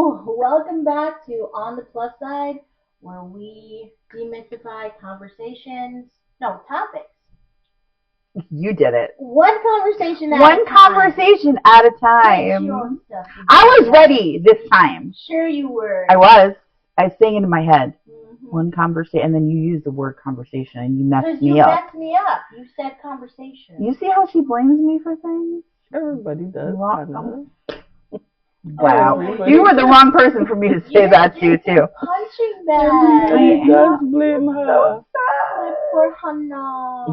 Welcome back to On the Plus Side, where we demystify conversations, no, topics. You did it. One conversation at a One time. conversation at a Get time. your stuff I was together. ready this time. Sure you were. I was saying it in my head. Mhm. One conversation, and then you used the word conversation, and you messed Because me you up. messed me up. You said conversation. You see how she blames me for things? Everybody does. Wrong. Oh, Wow. everybody. You were the wrong person for me to say You're that to, just a too. punching bag. Everybody does blame her. So My sad. poor Hannah.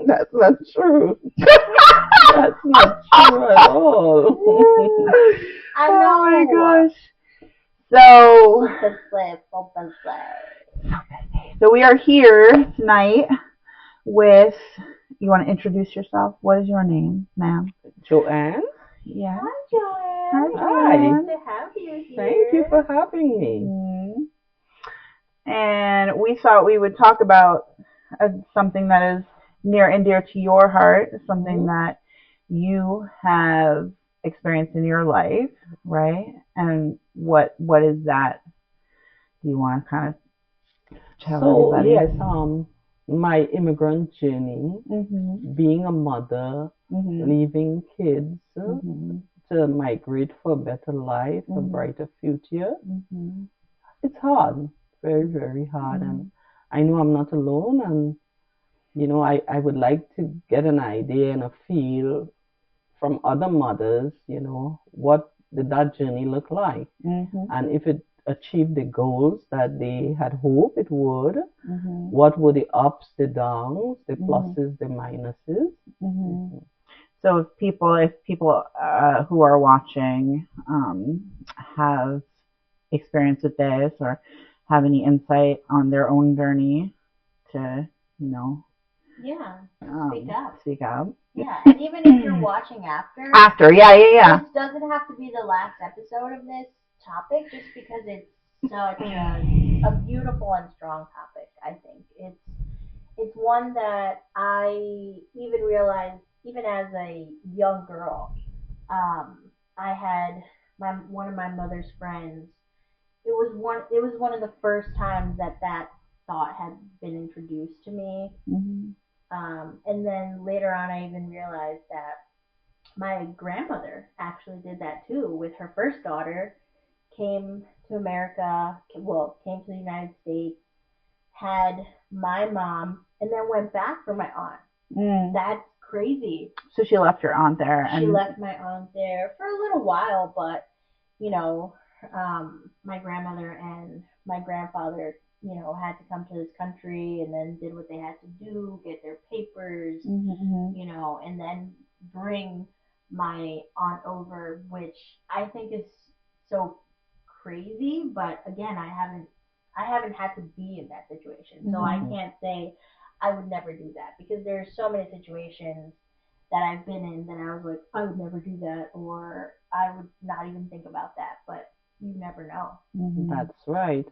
That's not true. That's not true at all. I know. Oh my gosh. So, Open slip. so we are here tonight with, you want to introduce yourself? What is your name, ma'am? Joanne, Yeah. Hi, Joanne. Hi. Nice to have you here. thank you for having me. And we thought we would talk about something that is near and dear to your heart, something that you have experienced in your life, right? And what is that? Do you want to kind of tell So everybody? yes, my immigrant journey, being a mother, leaving kids to migrate for a better life, a brighter future. It's hard, very, very hard, and I know I'm not alone. And I would like to get an idea and a feel from other mothers. What did that journey look like, and if it achieved the goals that they had hoped it would. What were the ups, the downs, the pluses, the minuses? So if people who are watching have experience with this or have any insight on their own journey to, Yeah, speak up. Speak up. Yeah, and even if you're watching after, Yeah. this doesn't have to be the last episode of this topic, just because it's such a beautiful and strong topic. I think it's one that I even realized, even as a young girl. I had one of my mother's friends. It was one of the first times that thought had been introduced to me. And then later on, I even realized that my grandmother actually did that too with her first daughter. Came to America, came to the United States, had my mom, and then went back for my aunt. That's crazy. So she left your aunt there. She left my aunt there for a little while, but my grandmother and my grandfather, had to come to this country and then did what they had to do, get their papers, and then bring my aunt over, which I think is so crazy. But again, I haven't had to be in that situation, so I can't say I would never do that, because there's so many situations that I've been in that I was like, I would never do that, or I would not even think about that. But you never know. That's right.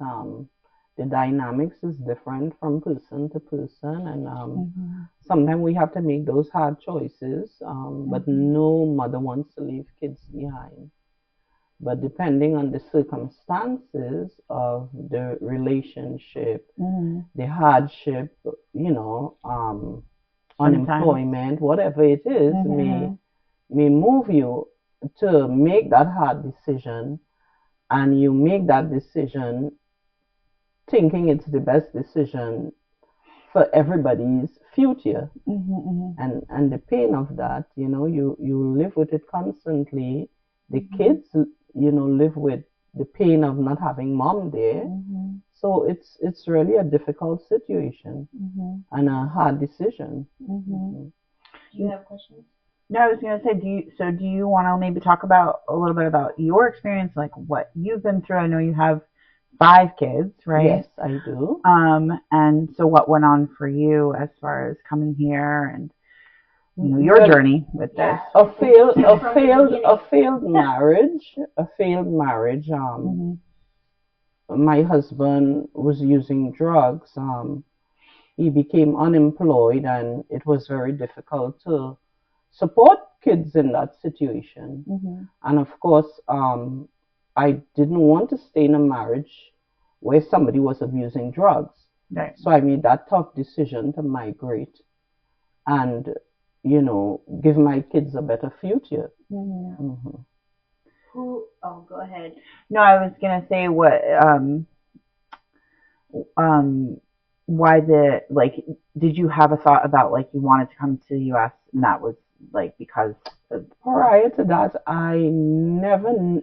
The dynamics is different from person to person, and sometimes we have to make those hard choices. But no mother wants to leave kids behind. But depending on the circumstances of the relationship, the hardship, unemployment, whatever it is, may move you to make that hard decision, and you make that decision thinking it's the best decision for everybody's future. And the pain of that, you live with it constantly. The kids, live with the pain of not having mom there. So it's really a difficult situation and a hard decision. Do you have questions? No, I was going to say, do you want to maybe talk about a little bit about your experience, like what you've been through? I know you have 5 kids, right? Yes, I do. And so what went on for you as far as coming here and your journey with this? A failed marriage. My husband was using drugs. He became unemployed, and it was very difficult to support kids in that situation. And of course, I didn't want to stay in a marriage where somebody was abusing drugs. Right. So I made that tough decision to migrate and, give my kids a better future. Who? Oh, go ahead. No, I was gonna say what why did you have a thought about like you wanted to come to the US and that was like because of, prior to that I never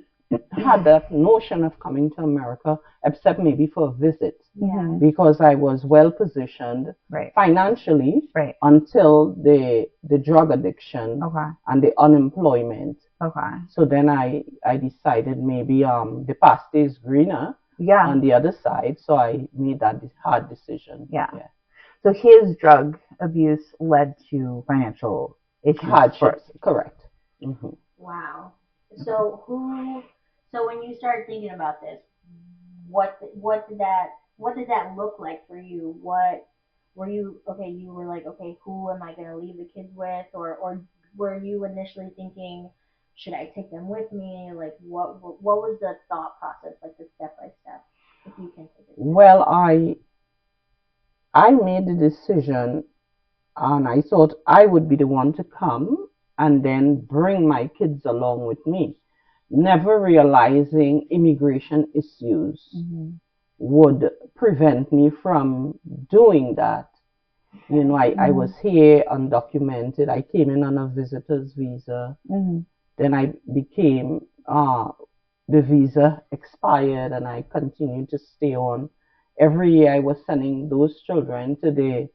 had that notion of coming to America except maybe for a visit. Because I was well positioned financially until the drug addiction and the unemployment. So then I decided maybe the past is greener on the other side. So I made that hard decision. So his drug abuse led to financial issues. Hardships, correct. Wow. So when you started thinking about this, what did that look like for you? What were you okay? You were like, okay, who am I going to leave the kids with, or were you initially thinking, should I take them with me? Like, what was the thought process, like the step by step, if you can take it? Well, I made the decision, and I thought I would be the one to come and then bring my kids along with me, never realizing immigration issues would prevent me from doing that. I was here undocumented. I came in on a visitor's visa. Then I became, the visa expired and I continued to stay on. Every year I was sending those children to the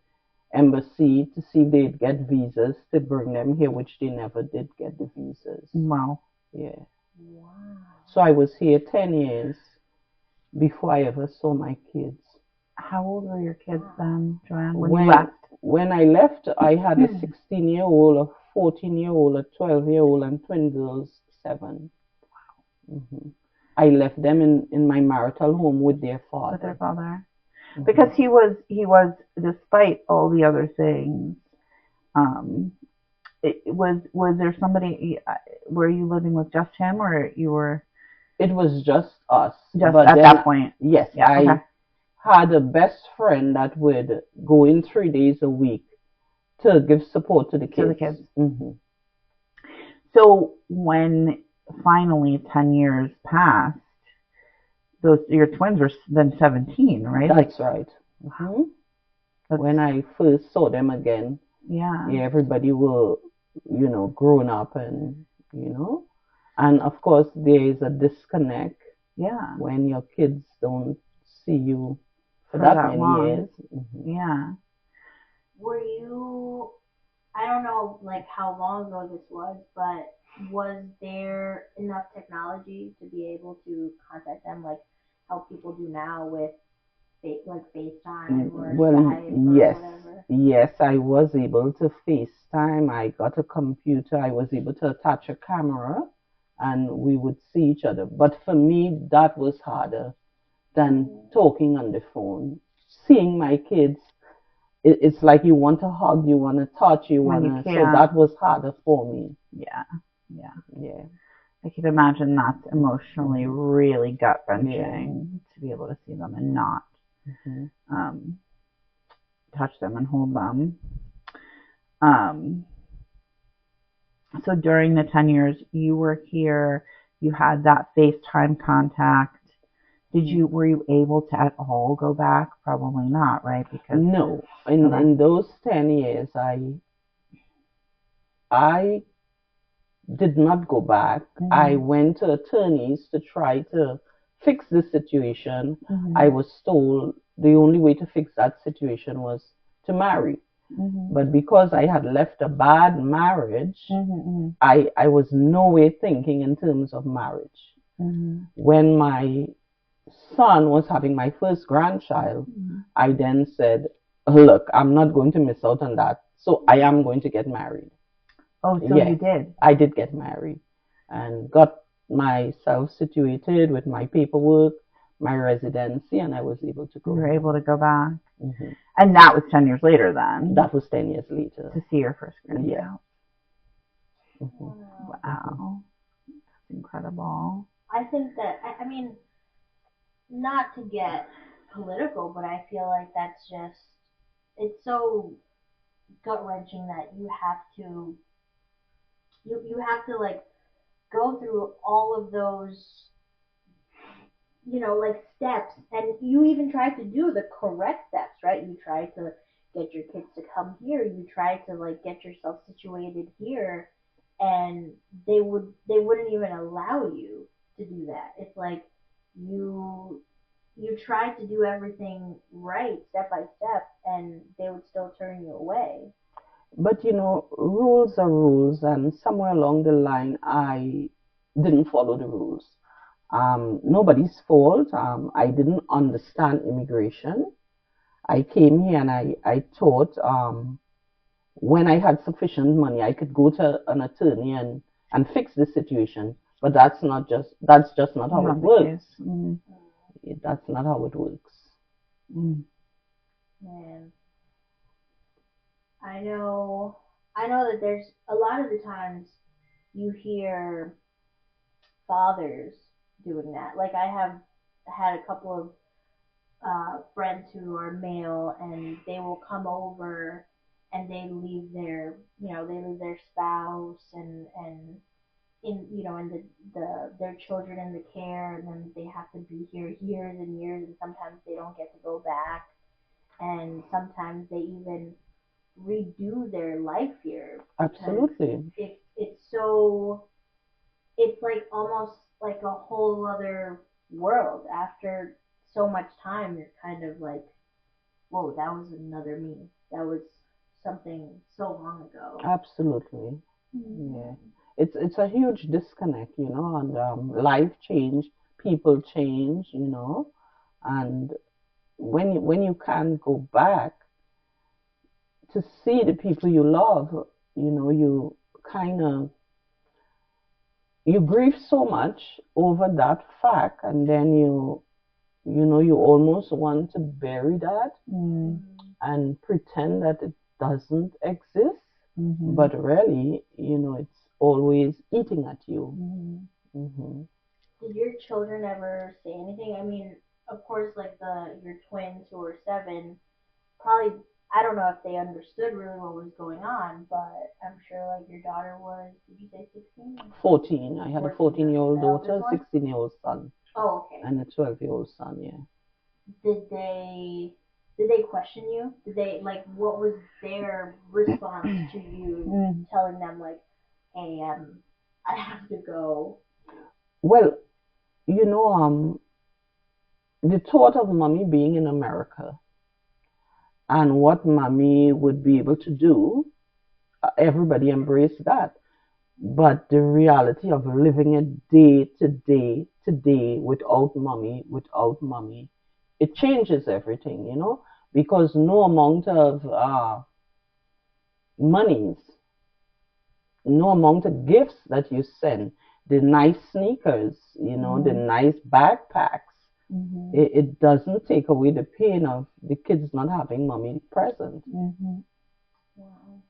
embassy to see if they'd get visas to bring them here, which they never did get the visas. Wow. Yeah. Wow. So I was here 10 years before I ever saw my kids. How old were your kids then, Joanne, when you left? When I left, I had a 16-year-old, a 14-year-old, a 12-year-old, and twin girls, 7. Wow. I left them in my marital home with their father. With their father. Because he was, despite all the other things, was there somebody, were you living with just him or you were? It was just us. Just at that point? Yes. I had a best friend that would go in 3 days a week to give support to the kids. So when finally 10 years passed, your twins were then 17, right? That's right. When I first saw them again, everybody were, grown up and, and of course there is a disconnect when your kids don't see you for that many long. years. Were you, I don't know like how long ago this was, but was there enough technology to be able to contact them like how people do now with like FaceTime or Skype or whatever? Yes, I was able to FaceTime. I got a computer. I was able to attach a camera and we would see each other. But for me, that was harder than talking on the phone. Seeing my kids, it's like you want to hug, you want to touch, so that was harder for me. Yeah. I can imagine that's emotionally really gut wrenching to be able to see them and not touch them and hold them. So during the 10 years you were here, you had that FaceTime contact. Were you able to at all go back? Probably not, right? Because no, in those 10 years, I did not go back. I went to attorneys to try to fix the situation. I was told the only way to fix that situation was to marry. But because I had left a bad marriage, I was nowhere thinking in terms of marriage. When my son was having my first grandchild, I then said, look, I'm not going to miss out on that. So I am going to get married. Oh, so you did? I did get married and got myself situated with my paperwork, my residency, and I was able to go. You were able to go back. And that was 10 years later then? That was 10 years later. To see your first grandchild. Wow. That's incredible. I think that, I mean, not to get political, but I feel like that's just, it's so gut wrenching that you have to like go through all of those, like steps, and you even try to do the correct steps, right? You try to get your kids to come here, you try to like get yourself situated here, and they wouldn't even allow you to do that. It's like you try to do everything right step by step, and they would still turn you away. But rules are rules, and somewhere along the line, I didn't follow the rules. Nobody's fault. I didn't understand immigration. I came here and I thought when I had sufficient money, I could go to an attorney and fix the situation. But that's just not how it works. That's not how it works. Man, I know that there's a lot of the times you hear fathers doing that. Like I have had a couple of friends who are male, and they will come over and they leave their spouse and in their children in the care, and then they have to be here years and years, and sometimes they don't get to go back, and sometimes they even redo their life here because Absolutely. it's like almost like a whole other world. After so much time, you're kind of like, whoa, that was another me. That was something so long ago. Absolutely. Yeah. It's a huge disconnect, and life change, people change, and when you can't go back to see the people you love, you kind of you grieve so much over that fact, and then you almost want to bury that and pretend that it doesn't exist, but really, it's always eating at you. Did your children ever say anything? I mean, of course, like your twins who were 7, probably, I don't know if they understood really what was going on, but I'm sure like your daughter was, did you say 16? 14. I had a 14-year-old daughter, a 16-year-old son. Oh, okay. And a 12-year-old son, yeah. Did they question you? Did they, like, what was their response to you telling them like, hey, I have to go? Well, the thought of mommy being in America and what mommy would be able to do, everybody embraced that. But the reality of living a day to day without mommy, it changes everything, because no amount of monies, no amount of gifts that you send, the nice sneakers, the nice backpacks, it doesn't take away the pain of the kids not having mommy present. Wow.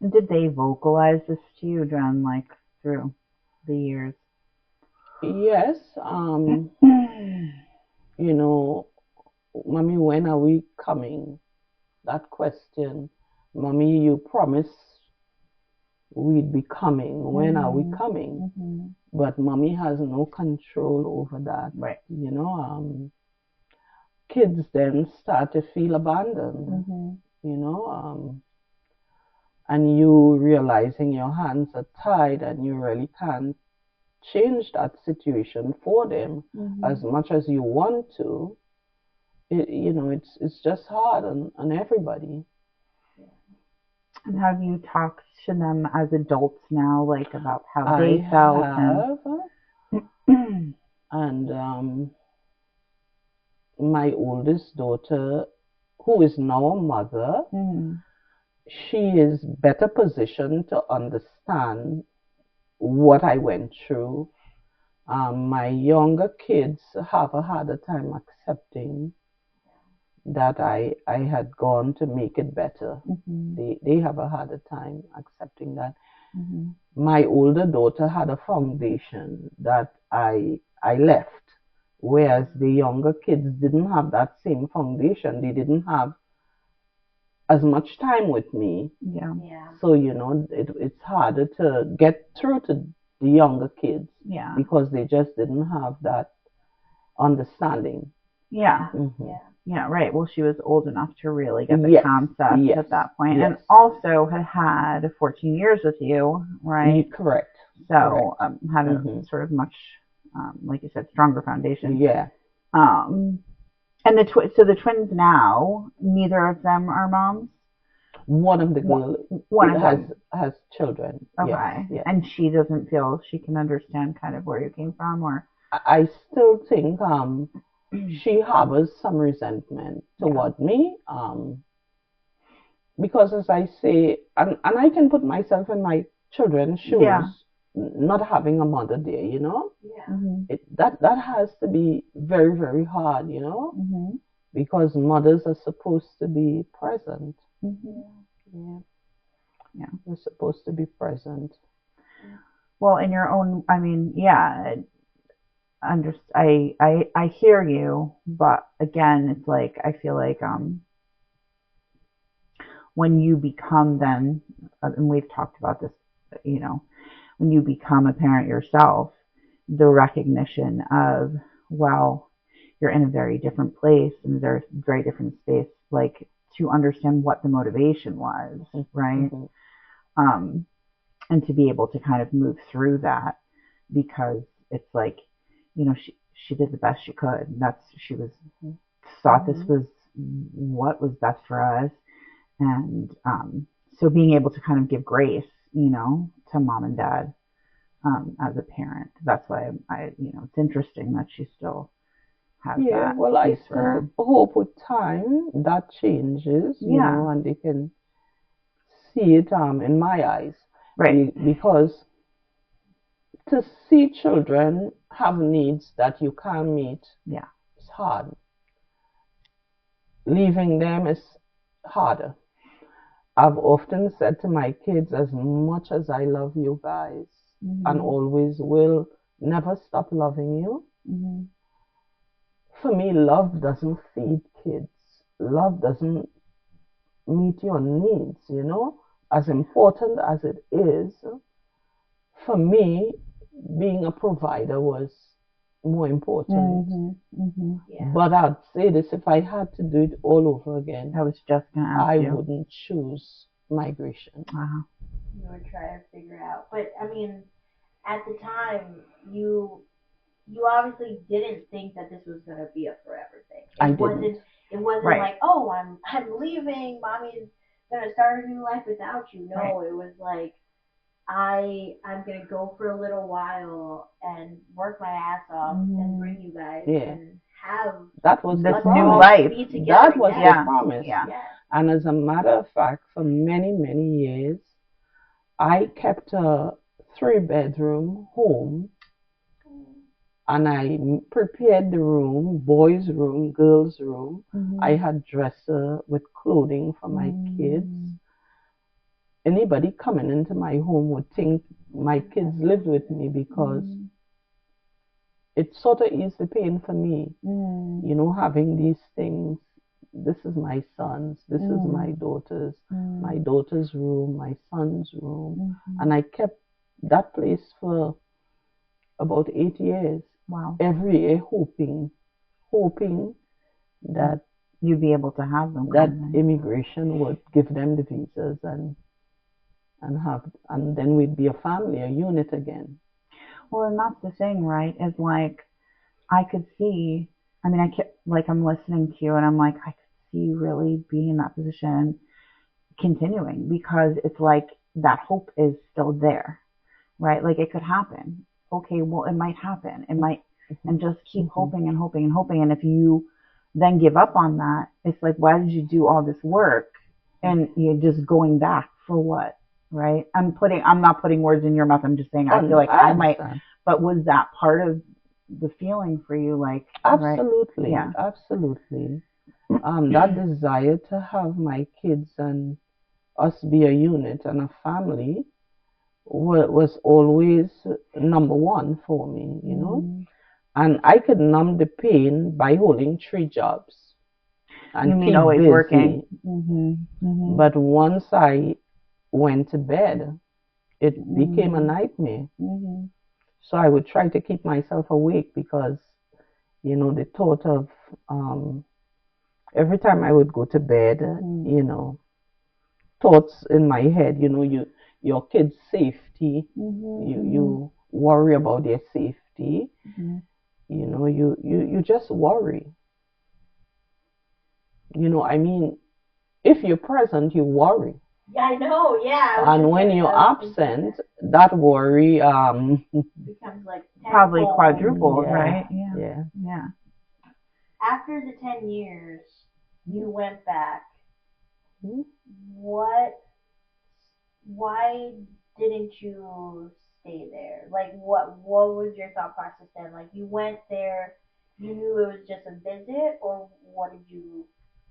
Did they vocalize this to you, Joanne, like through the years? Yes. Mommy, when are we coming? That question. Mommy, you promised we'd be coming. When are we coming? But mommy has no control over that. Right. Kids then start to feel abandoned. And you realizing your hands are tied and you really can't change that situation for them as much as you want to. It's just hard on everybody. And have you talked to them as adults now, like about how I they felt? have, and my oldest daughter, who is now a mother, she is better positioned to understand what I went through. My younger kids have a harder time accepting that I had gone to make it better. They have a harder time accepting that. My older daughter had a foundation that I left, whereas the younger kids didn't have that same foundation. They didn't have as much time with me. Yeah. So, it's harder to get through to the younger kids. Yeah. Because they just didn't have that understanding. Yeah. Yeah, right. Well, she was old enough to really get the concept at that point. And also had 14 years with you, right? Correct. So had a sort of much, like you said, stronger foundation. Yeah. And the twins now, neither of them are moms? One of the girls has children. Okay. Yes. And she doesn't feel she can understand kind of where you came from, or? I still think she harbors some resentment toward me, because, as I say, and I can put myself in my children's shoes, not having a mother there, that has to be very, very hard, because mothers are supposed to be present. Yeah, they're supposed to be present. Well, in your own, I mean, I hear you, but again, it's like I feel like when you become then, and we've talked about this, when you become a parent yourself, the recognition of, well, you're in a very different place and there's a very different space, like to understand what the motivation was, right? And to be able to kind of move through that, because it's like, she did the best she could. She thought this was what was best for us. And so being able to kind of give grace, to mom and dad as a parent. That's why it's interesting that she still has that. Well, I still hope with time that changes, and they can see it in my eyes. Right. Because to see children have needs that you can't meet, it's hard. Leaving them is harder. I've often said to my kids, as much as I love you guys and always will never stop loving you, for me, love doesn't feed kids. Love doesn't meet your needs, as important as it is. For me, being a provider was more important. But I'd say this, if I had to do it all over again, I was just going to ask you. Wouldn't choose migration. You would try to figure out. But, I mean, at the time, you obviously didn't think that this was going to be a forever thing. It wasn't like, oh, I'm leaving, mommy's going to start a new life without you. No, It was like, I'm going to go for a little while and work my ass off and bring you guys and have that was this new life. That was the promise. And as a matter of fact, for many, many years, I kept a 3-bedroom home, and I prepared the room, boys' room, girls' room. I had dresser with clothing for my kids. Anybody coming into my home would think my kids lived with me, because it sort of eased the pain for me, having these things. This is my son's, this is my daughter's room, my son's room. And I kept that place for about 8 years. Wow. Every year hoping that you'd be able to have them. That immigration would give them the visas and then we'd be a family, a unit again. Well, and that's the thing, right? Is like, I could see, I'm listening to you and I'm like, I could see you really being in that position, continuing, because it's like that hope is still there, right? Like it could happen. Okay, well, it might happen. It might, and just keep hoping and hoping and hoping. And if you then give up on that, it's like, why did you do all this work and you're just going back for what? Right? I'm not putting words in your mouth. I'm just saying, I feel like I might, but was that part of the feeling for you? Like, absolutely. Right? Yeah. Absolutely. That desire to have my kids and us be a unit and a family was always number one for me, you know. And I could numb the pain by holding 3 jobs You and mean keep always working? busy. But once I went to bed, it became a nightmare. So I would try to keep myself awake because, you know, the thought of every time I would go to bed, you know, thoughts in my head, you know, your kids' safety, you worry about their safety, you know, you just worry. You know, I mean, if you're present, you worry. Yeah, I know. Yeah. And when you're absent, that worry becomes like Probably tenfold. quadrupled, yeah, right? yeah. Yeah. After the 10 years, you went back. Hmm? What? Why didn't you stay there? Like, what was your thought process then? Like, you went there, you knew it was just a visit, or what did you?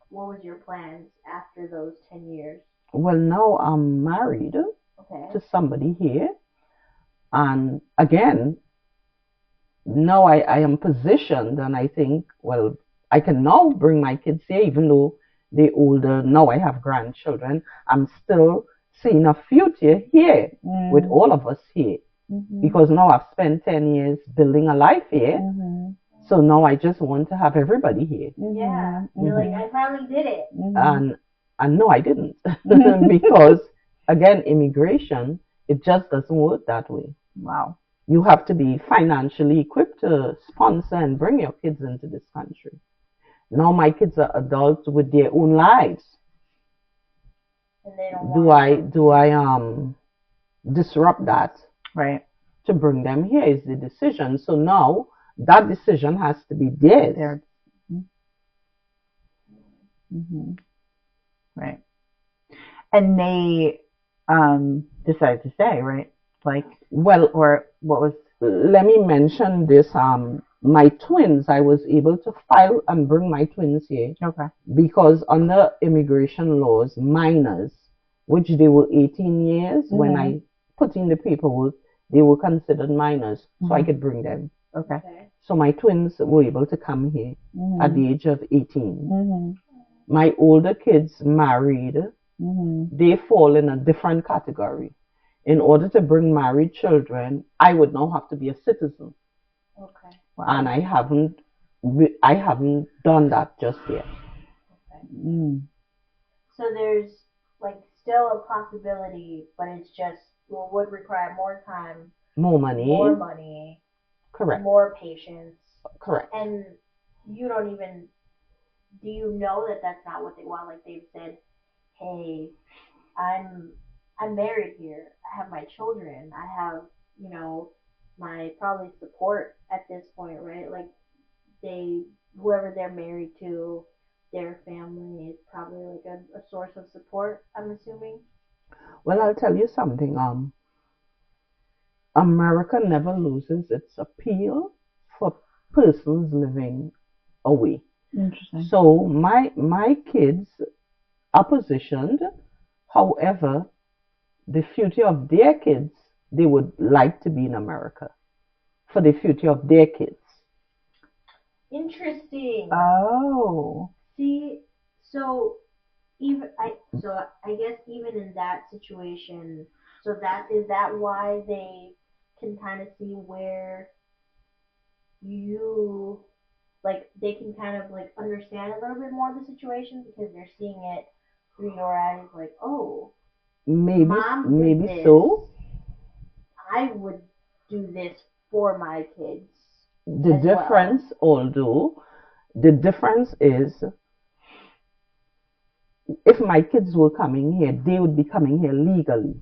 What was your plans after those 10 years? Well, now I'm married Okay. to somebody here, and again, now I am positioned, and I think, well, I can now bring my kids here, even though they're older. Now I have grandchildren. I'm still seeing a future here with all of us here because now I've spent 10 years building a life here. So now I just want to have everybody here. Yeah. You're like, I finally did it. And no, I didn't because again, immigration, it just doesn't work that way. Wow. You have to be financially equipped to sponsor and bring your kids into this country. Now my kids are adults with their own lives. And they don't Do I disrupt that Right. to bring them here is the decision. So now that decision has to be theirs. There. Right. And they decided to stay, right? Like, well, or what was? Let me mention this. My twins, I was able to file and bring my twins here. Okay. Because under immigration laws, minors, which they were 18 years when I put in the paperwork, they were considered minors, so I could bring them. Okay. So my twins were able to come here at the age of 18. My older kids married, they fall in a different category. In order to bring married children, I would now have to be a citizen. Okay. Wow. And I haven't done that just yet. Okay. So there's like still a possibility, but it's just would require more time, more money, correct, more patience, correct. And you don't even do you know that that's not what they want? Like they've said, hey, I'm married here. I have my children. I have my probably support at this point, right? Like they whoever they're married to, their family is probably like a source of support, I'm assuming. Well, I'll tell you something. America never loses its appeal for persons living away. Interesting. So my kids are positioned. However, the future of their kids, they would like to be in America for the future of their kids. Interesting. Oh. See, so I guess even in that situation, so that is that why they can kind of see where you like they can kind of like understand a little bit more of the situation because they're seeing it through your eyes, like, oh, maybe Mom maybe this. so. I would do this for my kids. The difference, although, the difference is if my kids were coming here, they would be coming here legally.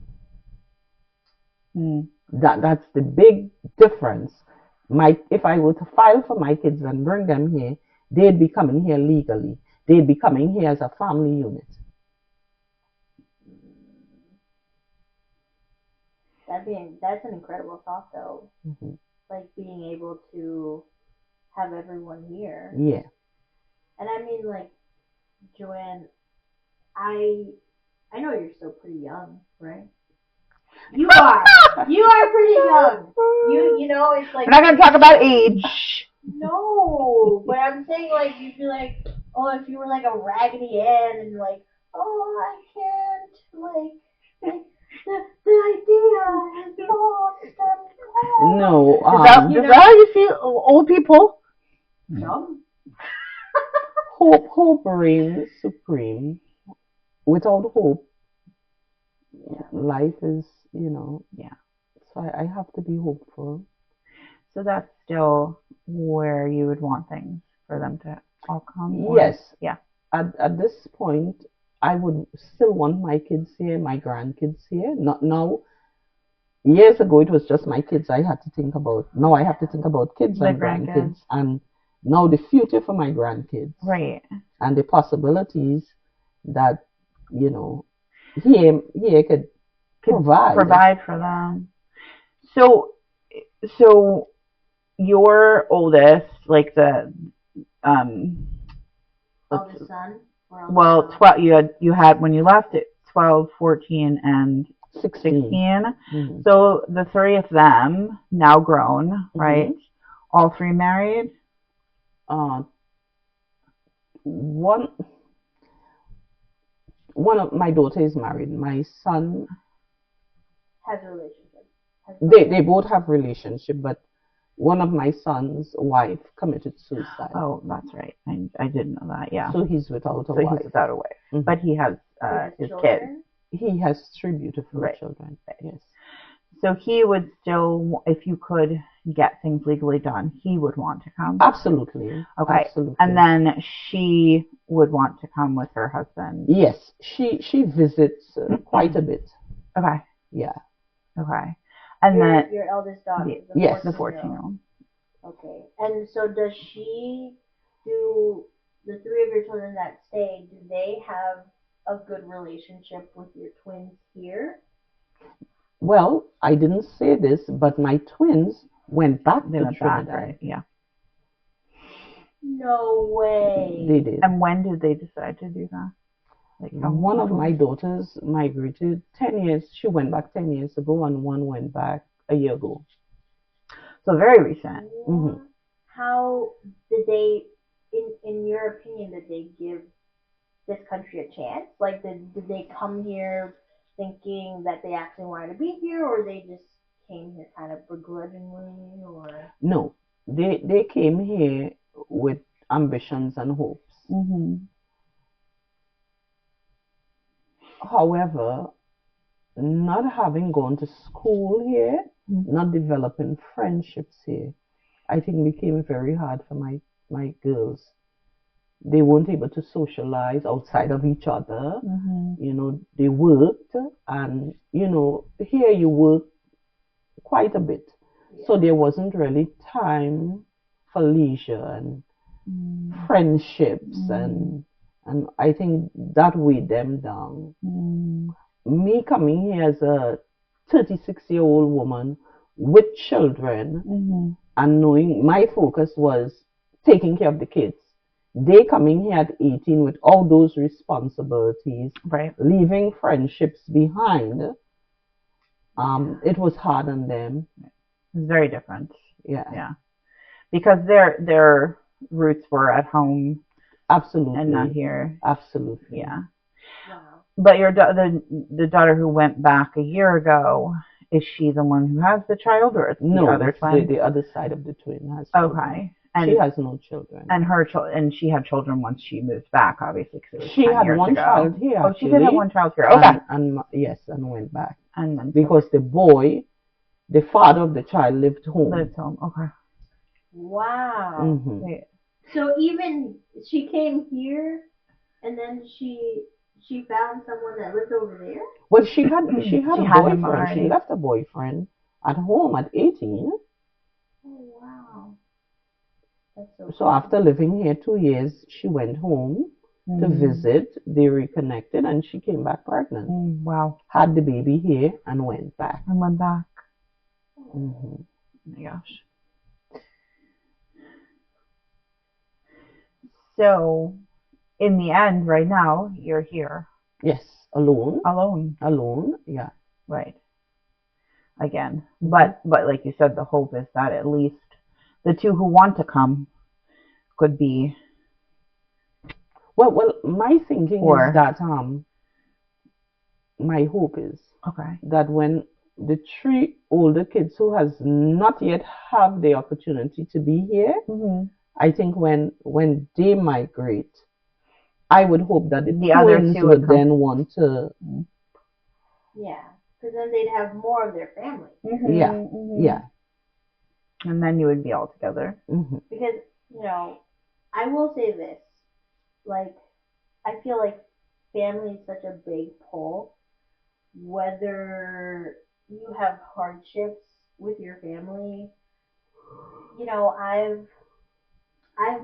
That's the big difference. If I were to file for my kids and bring them here, they'd be coming here legally. They'd be coming here as a family unit. That's an incredible thought, though. Like being able to have everyone here. Yeah. And I mean, like, Joanne, I know you're still pretty young, right? You are. You are pretty young. You know, it's like. We're not gonna talk about age. No, but I'm saying like you'd be like, oh, if you were like a Raggedy Ann and like, oh, I can't like the idea is lost and No, is that how you feel, old people? some. hope reigns supreme. Without hope, life is, Yeah. So I have to be hopeful. So that's still where you would want things for them to all come? Yes. Yeah. At this point, I would still want my kids here, my grandkids here. Not now. Years ago, it was just my kids I had to think about. Now I have to think about kids and grandkids, and now the future for my grandkids. Right. And the possibilities that, he could provide for them. So your oldest, like the eldest son. Well, 12. You had when you left it 12, 14, and 16. Mm-hmm. So the three of them now grown, mm-hmm. right? All three married. One of my daughter is married. My son has a relationship. They both have relationship, but one of my son's wife committed suicide. Oh, that's right. I didn't know that. Yeah. So he's without a wife. He's without a wife, mm-hmm. But he has his kids. He has 3 beautiful children. Yes. So he would still, if you could get things legally done, he would want to come. Absolutely. Okay. Absolutely. And then she would want to come with her husband. Yes, she visits quite a bit. Okay. Yeah. Okay. And then your eldest daughter. Yes, the 14-year-old. Okay. And so do the 3 of your children that stay, do they have a good relationship with your twins here? Well, I didn't say this, but my twins went back to Trinidad. Right? Yeah. No way. They did. And when did they decide to do that? Like one of my daughters migrated 10 years. She went back 10 years ago, and one went back a year ago. So very recent. Mm-hmm. How did they, in your opinion, did they give this country a chance? Like, did they come here thinking that they actually wanted to be here, or they just came here kind of begrudgingly, or? No, they came here with ambitions and hopes. Mm-hmm. However, not having gone to school here, mm-hmm. not developing friendships here, I think became very hard for my girls. They weren't able to socialize outside of each other. Mm-hmm. They worked, and here you work quite a bit. Yeah. So there wasn't really time for leisure and friendships, and I think that weighed them down. Me coming here as a 36-year-old woman with children, and knowing my focus was taking care of the kids. They coming here at 18 with all those responsibilities, right? Leaving friendships behind. It was hard on them. It's very different. Yeah. Because their roots were at home. Absolutely. And not here. Absolutely. Yeah. Wow. But the daughter who went back a year ago, is she the one who has the child, or it's the other twin? The other side of the twin has children. Okay. And she has no children. And she had children once she moved back, obviously, because she had one child here. Oh, she did have one child here. Okay. And went back. And then because the boy, the father of the child, lived home. Okay. Wow. Mm-hmm. Wait. So even she came here, and then she found someone that lived over there. Well, she had a boyfriend. She left a boyfriend at home at 18. Oh wow. So after living here 2 years, she went home to visit. They reconnected, and she came back pregnant. Wow. Had the baby here and went back. Oh my gosh. So, in the end, right now, you're here. Yes, alone. Alone. Alone, yeah. Right. again. But like you said, the hope is that at least the two who want to come could be. Well, my thinking is Or that my hope is okay. that when the three older kids who has not yet have the opportunity to be here, I think when they migrate, I would hope that the other twins two would come. then want to. Yeah, because then they'd have more of their family. Yeah, yeah. And then you would be all together. Because, you know, I will say this, like, I feel like family is such a big pull. Whether you have hardships with your family, you know, I've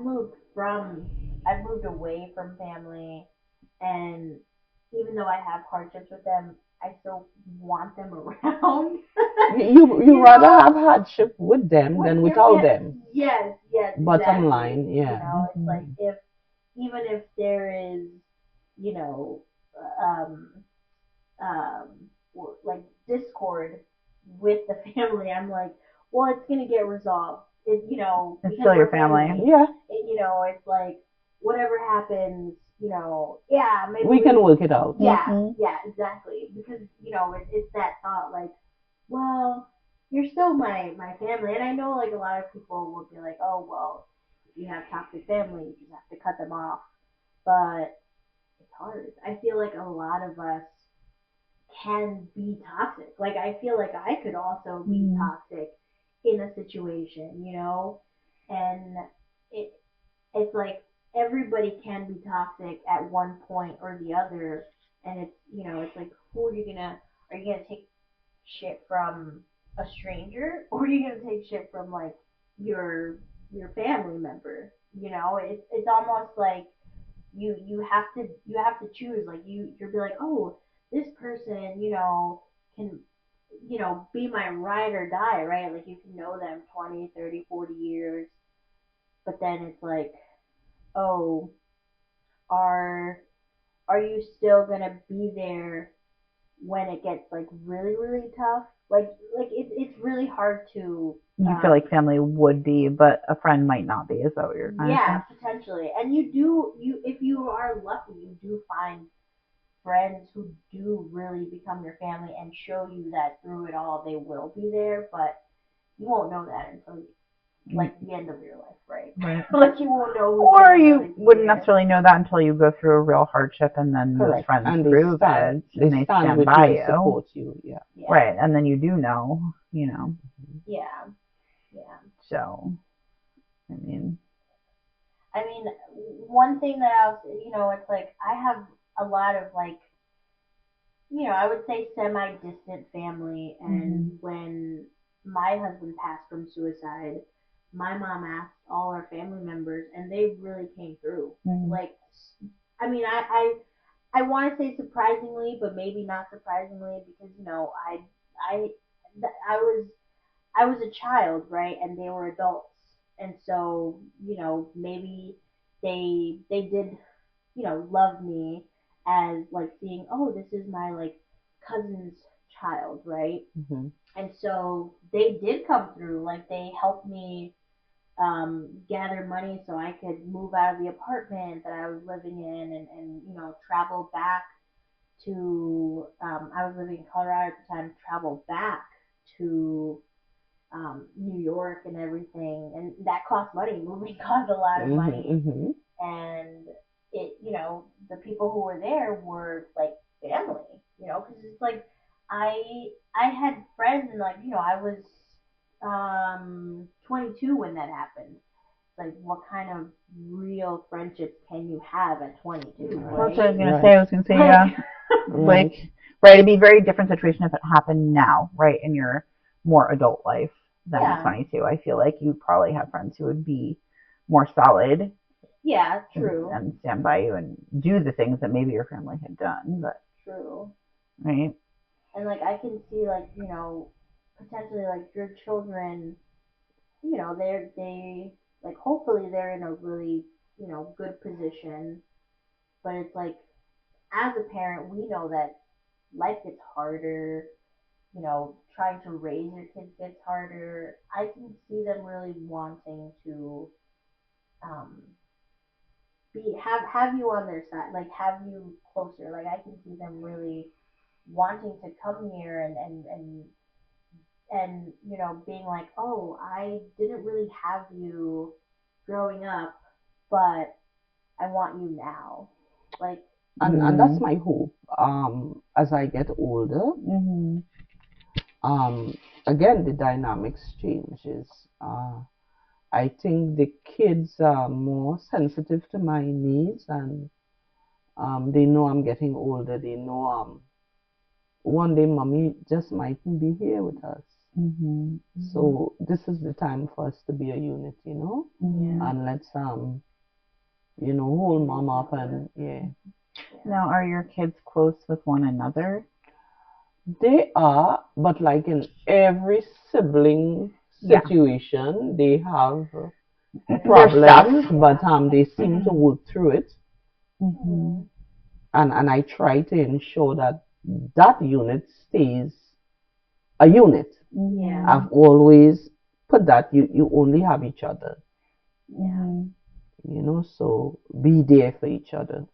moved from I've moved away from family, and even though I have hardships with them, I still want them around. You rather have hardship with them than without them. Yes, yes. Bottom Exactly. line, yeah. You know, it's like if even if there is, you know, um, um, like discord with the family, I'm like, well, it's gonna get resolved. It, you know, it's still your family. Yeah. You know, it's like whatever happens, you know, yeah, maybe we can work it out. Yeah, yeah, exactly. Because you know, it's that thought, like, well, you're still my family, and I know like a lot of people will be like, oh well, if you have toxic family, you just have to cut them off, but it's hard. I feel like a lot of us can be toxic. Like I feel like I could also be toxic in a situation, you know, and it it's like everybody can be toxic at one point or the other, and it's you know it's like who are you gonna take shit from a stranger or are you gonna take shit from like your your family member? You know, it's almost like you have to choose. Like you'll be like, oh, this person, you know, can you know be my ride or die, right? Like you can know them 20, 30, 40 years, but then it's like, oh, are are you still gonna be there when it gets like really really tough? Like it's really hard to. You feel like family would be, but a friend might not be. Is that what you're kind of saying? Potentially, and you if you are lucky, you do find friends who do really become your family and show you that through it all they will be there, but you won't know that until like the end of your life, right? Like you won't know. Or you wouldn't necessarily know that until you go through a real hardship, and then those friends prove it, and they stand by you, support you, yeah. Right, and then you do know, you know. Yeah, yeah. So, I mean, one thing that I was, you know, it's like I have a lot of like, you know, I would say semi-distant family, and when my husband passed from suicide, my mom asked all our family members, and they really came through. Like, I mean, I want to say surprisingly, but maybe not surprisingly because you know I I was I was a child, right, and they were adults, and so you know maybe they did you know love me as like seeing, oh, this is my like cousin's child, right, and so they did come through, like they helped me gather money so I could move out of the apartment that I was living in, and you know travel back to I was living in Colorado at the time, travel back to New York and everything, and that cost money. Moving cost a lot of money, and it you know the people who were there were like family, you know, because it's like I had friends and like you know I was 22 when that happened. Like what kind of real friendships can you have at 22? Right? That's what I was gonna say. I was gonna say yeah, like right. It'd be a very different situation if it happened now, right, in your more adult life than at 22. I feel like you probably have friends who would be more solid. Yeah, true. And stand by you and do the things that maybe your family had done, but true. Right. And like I can see like you know potentially like your children, you know they like hopefully they're in a really you know good position, but it's like as a parent we know that life gets harder, you know trying to raise your kids gets harder, I can see them really wanting to um, have you on their side, like have you closer. Like I can see them really wanting to come here and being like, oh, I didn't really have you growing up, but I want you now. Like, and that's my hope. As I get older, again the dynamics changes. I think the kids are more sensitive to my needs, and they know I'm getting older. They know one day mommy just mightn't be here with us. So this is the time for us to be a unit, and let's hold mom up and Now, are your kids close with one another? They are, but like in every sibling situation, they have problems, but they seem to work through it. And I try to ensure that unit stays a unit. I've always put that you only have each other. So be there for each other.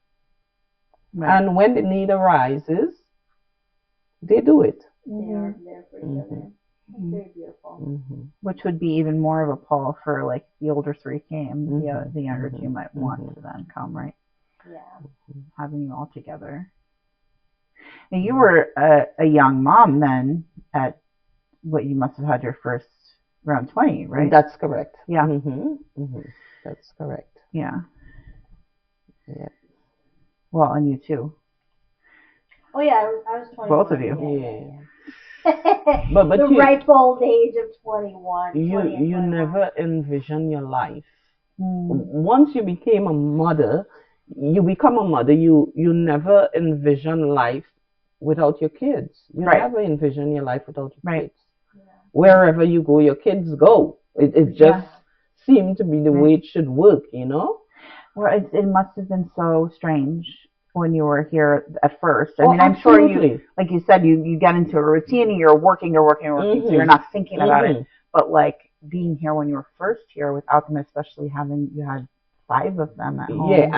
Right. And when the need arises, they do it. They are there for each other. Very beautiful. Which would be even more of a pull for like the older three came, the younger two might want to then come, right? Yeah. Having you all together. Now you were a young mom then at what you must have had your first around 20, right? That's correct. Yeah. That's correct. Yeah. Yeah. Well, and you too. Oh yeah, I was 21. Both of you. Yeah. but the ripe old age of 21. You never envision your life. Once you became a mother, you become a mother. You never envision life without your kids. You never envision your life without your kids. Yeah. Wherever you go, your kids go. It just seemed to be the way it should work, Well, it must have been so strange when you were here at first. I mean, I'm sure you, like you said, you get into a routine and you're working, so you're not thinking about it. But like being here when you were first here without them, especially you had 5 of them at home. Yeah,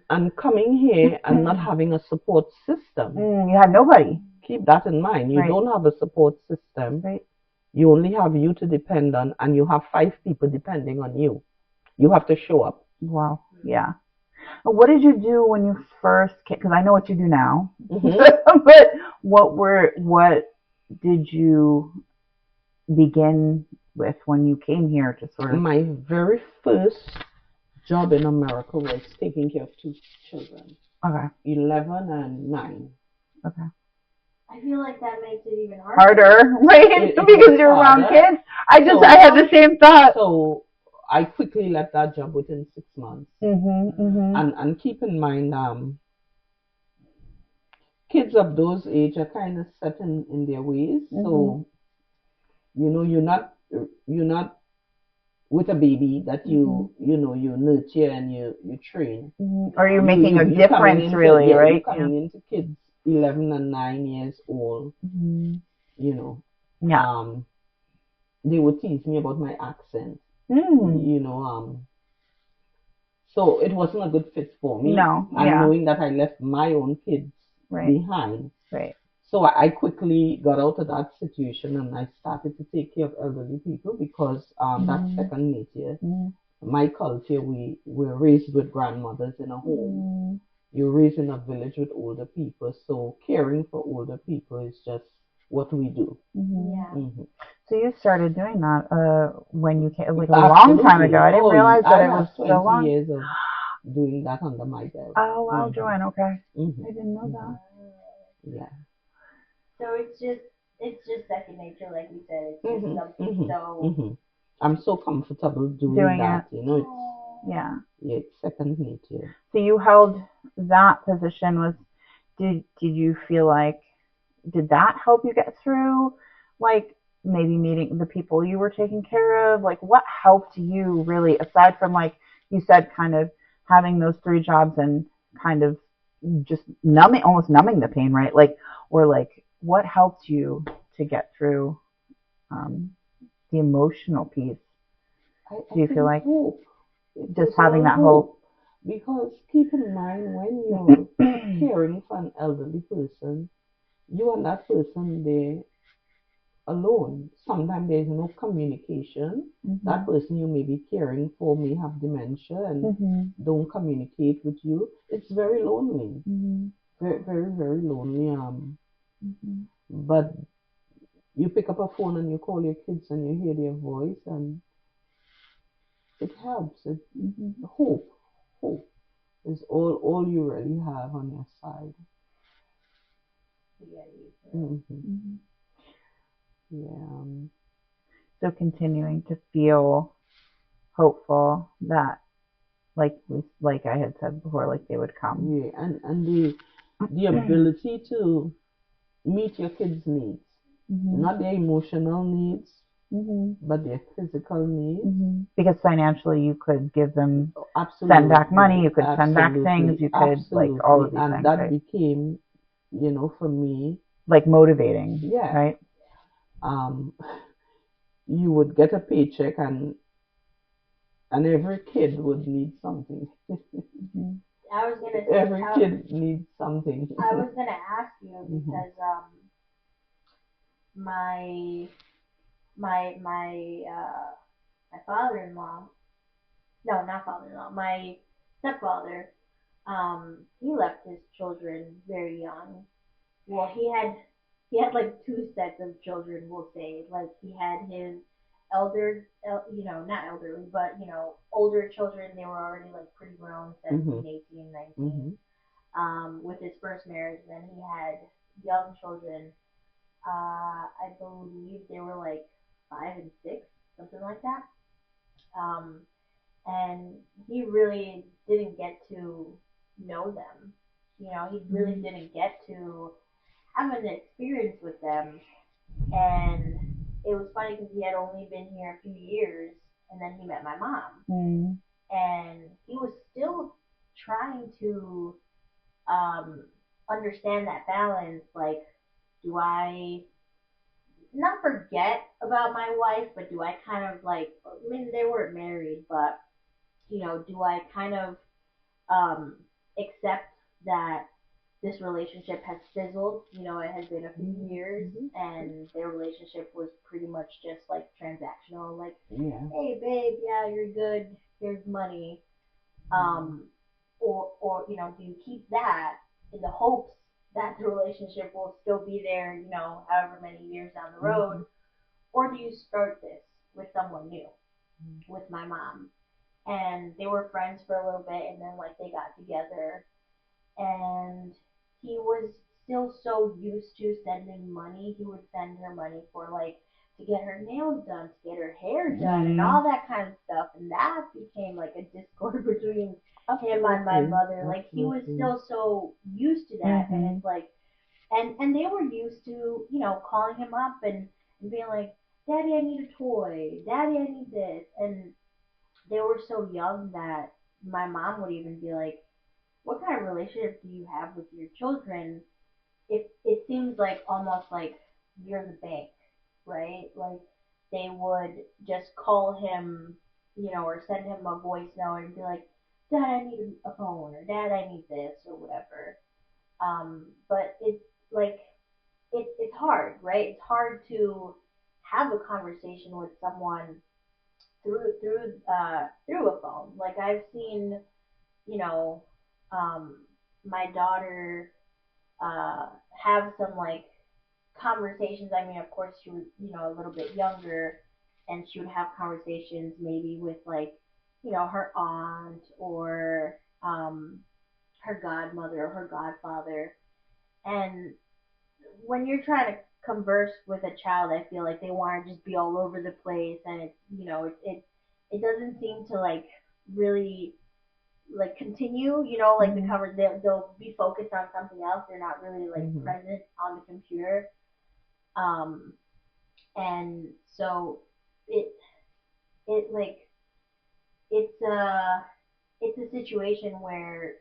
and coming here and not having a support system. You had nobody. Keep that in mind. You don't have a support system. Right. You only have you to depend on, and you have 5 people depending on you. You have to show up. Wow. Yeah. What did you do when you first came? Because I know what you do now. But what did you begin with when you came here to sort of? My very first job in America was taking care of 2 children. Okay. 11 and 9. Okay. I feel like that makes it even harder. Right? Because you're around kids. I had the same thought. So I quickly left that job within 6 months. And keep in mind, kids of those age are kind of set in their ways. So, you're not with a baby that you nurture and you train. Or you're making a difference, really, right? You're coming into kids 11 and 9 years old. They would tease me about my accent. So it wasn't a good fit for me. No. And knowing that I left my own kids behind. Right. So I quickly got out of that situation and I started to take care of elderly people because that's second nature. My culture, we were raised with grandmothers in a home. You're raised in a village with older people. So caring for older people is just what we do. So you started doing that when you came, like a long time ago. I didn't realize that it was so long. 20 years of doing that under my belt. Oh wow, Joanne. Okay, I didn't know that. Yeah. So it's just second nature, like you said. It's just something. So I'm so comfortable doing that. It's it's second nature. So you held that position. Did you feel like did that help you get through, like maybe meeting the people you were taking care of? Like what helped you really, aside from like you said, kind of having those 3 jobs and kind of just almost numbing the pain, right? Like, or like what helped you to get through the emotional piece. I Do you think feel like hope. It just was having all that hope? Because keep in mind, when you're caring for an elderly person, you and that person there alone. Sometimes there's no communication. That person you may be caring for may have dementia and don't communicate with you. It's very lonely. Very, very, very lonely. But you pick up a phone and you call your kids and you hear their voice and it helps. Hope, hope is all you really have on your side. Yeah. So continuing to feel hopeful that, like I had said before, like they would come. Yeah, and the ability to meet your kids' needs, not their emotional needs, but their physical needs. Because financially, you could give them, send back Absolutely, money, you could send back things, you could, like, all of absolutely, these and things, that right? became, for me, Like motivating, yeah. right? You would get a paycheck and every kid would need something. I was gonna say, Every kid needs something. I was gonna ask you because my my my my father-in-law, no, not father-in-law, my stepfather, he left his children very young. Well, he had like two sets of children, we'll say. Like he had his not elderly, but older children. They were already like pretty grown, 17, 18, 19. With his first marriage, then he had young children. I believe they were like 5 and 6, something like that. Um, and he really didn't get to know them. He really didn't get to have an experience with them. And it was funny because he had only been here a few years, and then he met my mom, and he was still trying to um, understand that balance. Like, do I not forget about my wife, but do I kind of like? I mean, they weren't married, but do I kind of um, accept that this relationship has fizzled? It has been a few years, and their relationship was pretty much just like transactional, like, Yeah. hey, babe, yeah, you're good. Here's money. Um, or do you keep that in the hopes that the relationship will still be there, however many years down the road, or do you start this with someone new, with my mom? And they were friends for a little bit, and then like they got together, and he was still so used to sending money. He would send her money for like to get her nails done, to get her hair done, and all that kind of stuff. And that became like a discord between him and my mother. Like he was still so used to that, and it's like, and they were used to calling him up and being like, Daddy, I need a toy. Daddy, I need this, and they were so young that my mom would even be like, what kind of relationship do you have with your children? It seems like almost like you're the bank, right? Like they would just call him, or send him a voice note and be like, Dad, I need a phone, or Dad, I need this, or whatever. But it's like it's hard, right? It's hard to have a conversation with someone through a phone. Like I've seen, you know, um, my daughter have some like conversations. I mean, of course, she was a little bit younger, and she would have conversations maybe with like her aunt or her godmother or her godfather. And when you're trying to converse with a child, I feel like they want to just be all over the place, and it's it doesn't seem to like really like continue. Like the cover, they'll be focused on something else. They're not really like present on the computer. Um, and so it it like it's a it's a situation where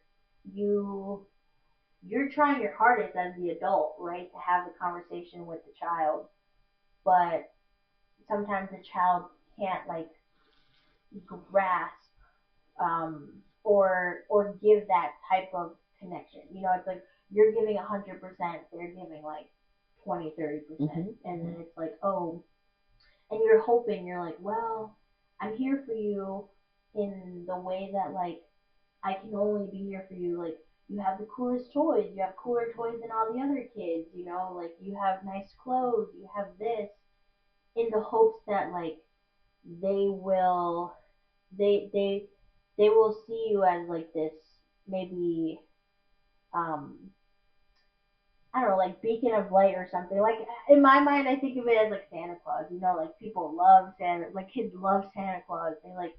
you you're trying your hardest as the adult, right, to have the conversation with the child, but sometimes a child can't like grasp or give that type of connection. You know, it's like you're giving 100%, they're giving like 20, 30%, and then it's like, oh, and you're hoping, you're like, well, I'm here for you in the way that like I can only be here for you. Like you have the coolest toys, you have cooler toys than all the other kids. You know, like you have nice clothes, you have this, in the hopes that like they will they they they will see you as like this maybe um I don't know, like beacon of light or something. Like in my mind, I think of it as like Santa Claus. You know, like people love Santa, like kids love Santa Claus. They're like,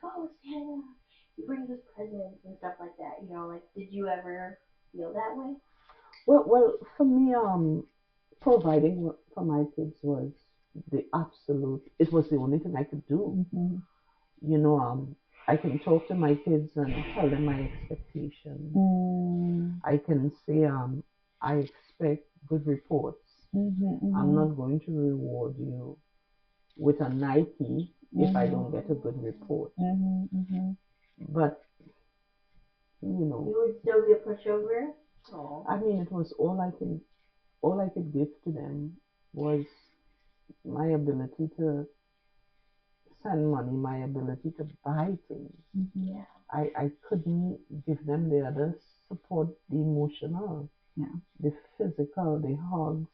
oh Santa, he brings us presents and stuff like that. You know, like did you ever feel that way? Well, for me, providing for my kids was the absolute. It was the only thing I could do. You know, I can talk to my kids and tell them my expectations. I can say, I expect good reports. I'm not going to reward you with a Nike if I don't get a good report. But you know, you would still be a pushover. Oh. I mean, it was all I could give to them was my ability to send money, my ability to buy things. Yeah. I couldn't give them the other support, the emotional, the physical, the hugs,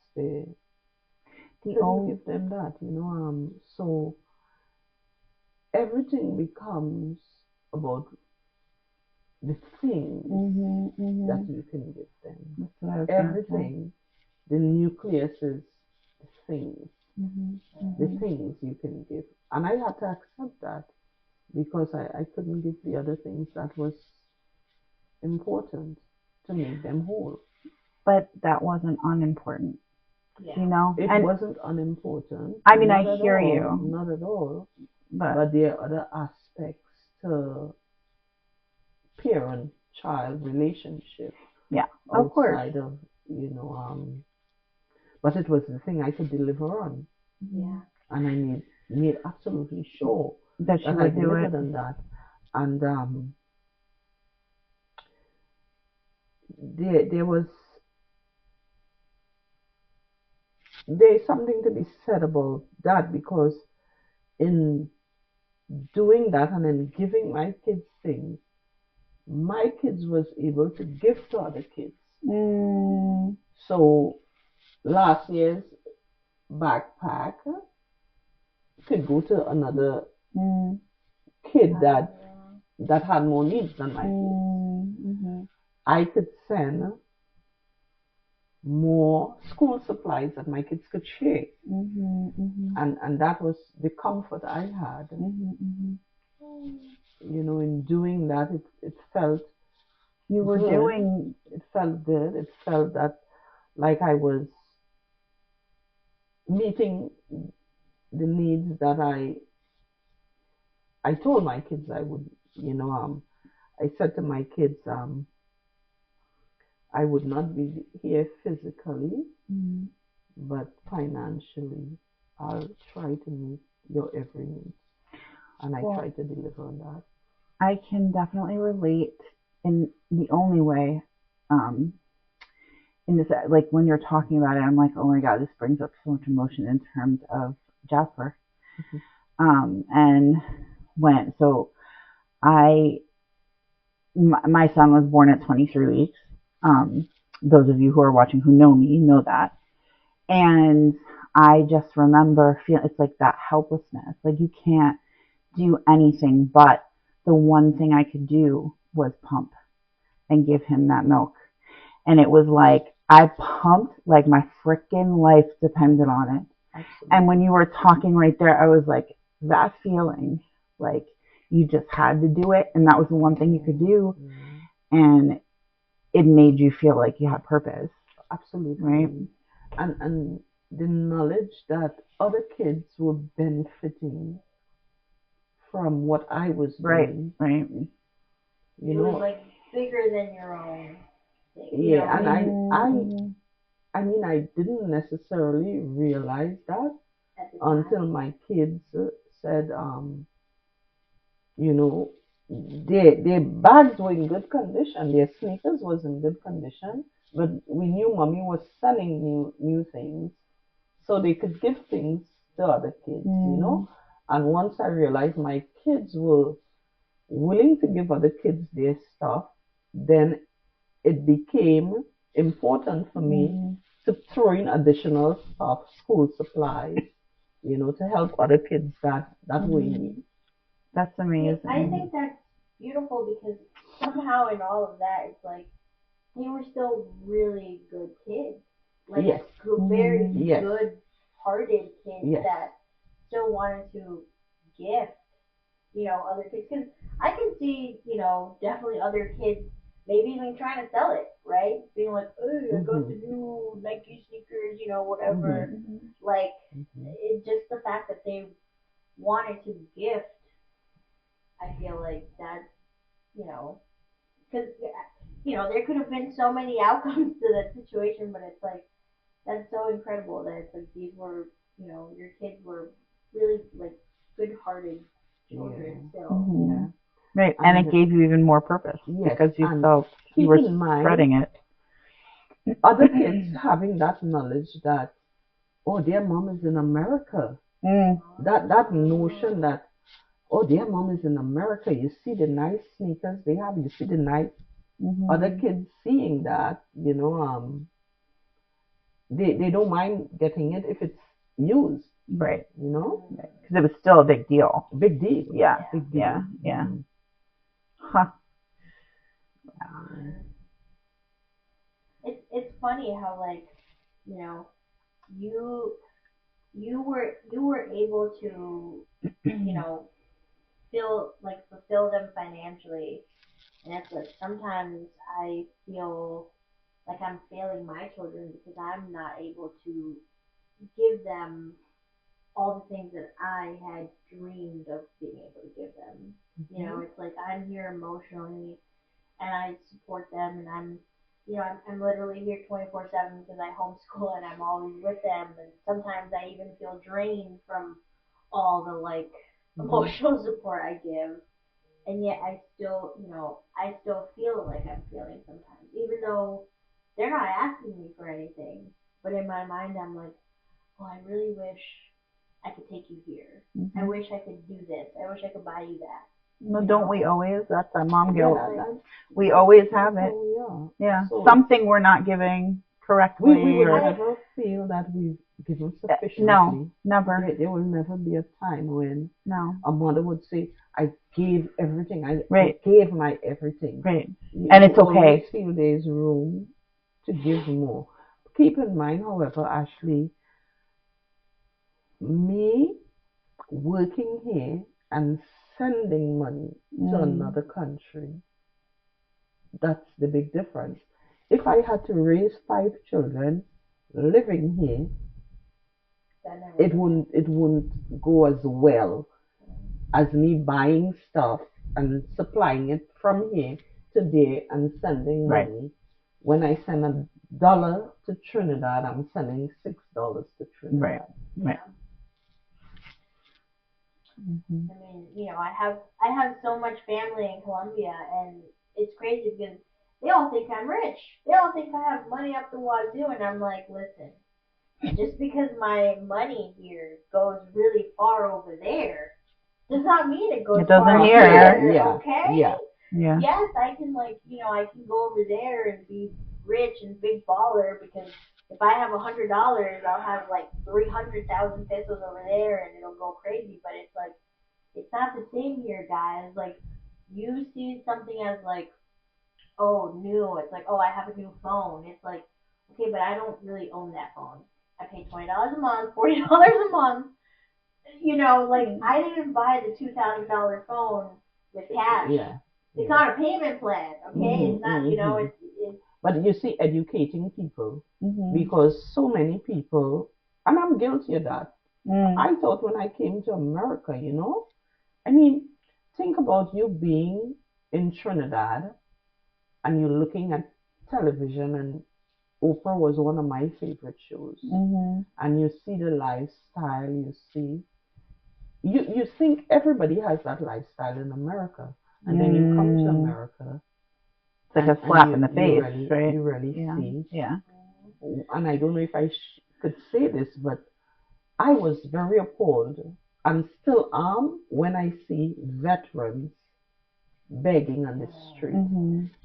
couldn't give them that, you know. So everything becomes about the things that you can give them. Everything, the nucleus is the things, the things you can give. And I had to accept that because I couldn't give the other things that was important to make them whole. But that wasn't unimportant. Yeah. You know? It wasn't unimportant. I mean, I hear you. Not at all. But there are other aspects to parent-child relationship. Yeah, of course. Outside of, you know, but it was the thing I could deliver on. Yeah. And I made absolutely sure that I delivered on that. And there's something to be said about that, because in doing that and in giving my kids things, my kids was able to give to other kids. So last year's backpack could go to another kid that had more needs than my kids. I could send more school supplies that my kids could share. And that was the comfort I had. You know, in doing that, it felt you were good. doing. It felt good. It felt that like I was meeting the needs that I told my kids I would. You know, I said to my kids, I would not be here physically, but financially, I'll try to meet your every need. And I try to deliver on that. I can definitely relate in the only way, in this, like when you're talking about it, I'm like, oh my God, this brings up so much emotion in terms of Jasper. And my son was born at 23 weeks. Those of you who are watching who know me know that. And I just remember feeling, it's like that helplessness. Like you can't do anything, but the one thing I could do was pump and give him that milk. And it was like, I pumped like my freaking life depended on it. Absolutely. And when you were talking right there, I was like, that feeling, like you just had to do it. And that was the one thing you could do. And it made you feel like you had purpose. Absolutely. Right. And the knowledge that other kids were benefiting from what I was doing. Right. You know, it was like bigger than your own thing. Yeah, and I mean, I didn't necessarily realize that at the until time. my kids said, you know, their bags were in good condition, their sneakers was in good condition, but we knew mommy was selling new things, so they could give things to other kids, you know. And once I realized my kids were willing to give other kids their stuff, then it became important for me to throw in additional stuff, school supplies, you know, to help other kids that were in need. That's amazing. I think that's beautiful because somehow in all of that, it's like they were still really good kids, like Yes. very Yes. good-hearted kids Yes. that still wanted to gift, other kids. Because I can see, definitely other kids maybe even trying to sell it, right? Being like, oh, I got the new Nike sneakers, whatever. Like, it just the fact that they wanted to gift, I feel like that, you know, because there could have been so many outcomes to that situation, but it's like that's so incredible that it's like these were, your kids were really like good-hearted children still. Yeah. Right, and it gave you even more purpose because you felt you were spreading it. Other kids having that knowledge that, oh, their mom is in America. That notion that, oh, their mom is in America. You see the nice sneakers they have. You see the nice other kids seeing that. They don't mind getting it if it's used. Right. Because it was still a big deal. Big deal. Yeah. Big deal. Yeah. Huh. It's funny how like you you were able to fulfill them financially, and it's like sometimes I feel like I'm failing my children because I'm not able to give them all the things that I had dreamed of being able to give them. It's like I'm here emotionally and I support them, and I'm literally here 24/7 because I homeschool and I'm always with them, and sometimes I even feel drained from all the like emotional support I give, and yet I still feel like I'm feeling sometimes, even though they're not asking me for anything, but in my mind I'm like, oh, I really wish I could take you here. I wish I could do this. I wish I could buy you that. No, don't we always? That's our mom guilt. We always have it. Yeah. So something we're not giving correctly. We will never feel that we've given sufficiently. No, never. There will never be a time when a mother would say, I gave everything. I gave my everything. Right. And it's okay. I feel there's room to give more. Keep in mind, however, Ashley, me working here and sending money to another country, that's the big difference. If I had to raise 5 children living here, it wouldn't go as well as me buying stuff and supplying it from here to there and sending money. When I send $1 to Trinidad, I'm sending $6 to Trinidad. Right. I mean, I have so much family in Colombia, and it's crazy because they all think I'm rich. They all think I have money up the wazoo, and I'm like, listen, just because my money here goes really far over there does not mean it goes far here. Okay? Yeah. Yes, I can I can go over there and be rich and big baller because if I have $100, I'll have like 300,000 pesos over there, and it'll go crazy. But it's like it's not the same here, guys. Like you see something as like, oh, new. It's like, oh, I have a new phone. It's like, okay, but I don't really own that phone. I pay $20 a month, $40 a month. Like I didn't buy the $2,000 phone with cash. It's not a payment plan, okay? It's not, it's. But you see, educating people, because so many people, and I'm guilty of that. I thought when I came to America, I mean, think about you being in Trinidad and you're looking at television and Oprah was one of my favorite shows. And you see the lifestyle, you think everybody has that lifestyle in America. And then you come to America. It's like a slap in the face, right? You really see. Yeah. And I don't know if I could say this, but I was very appalled and still am when I see veterans begging on the street.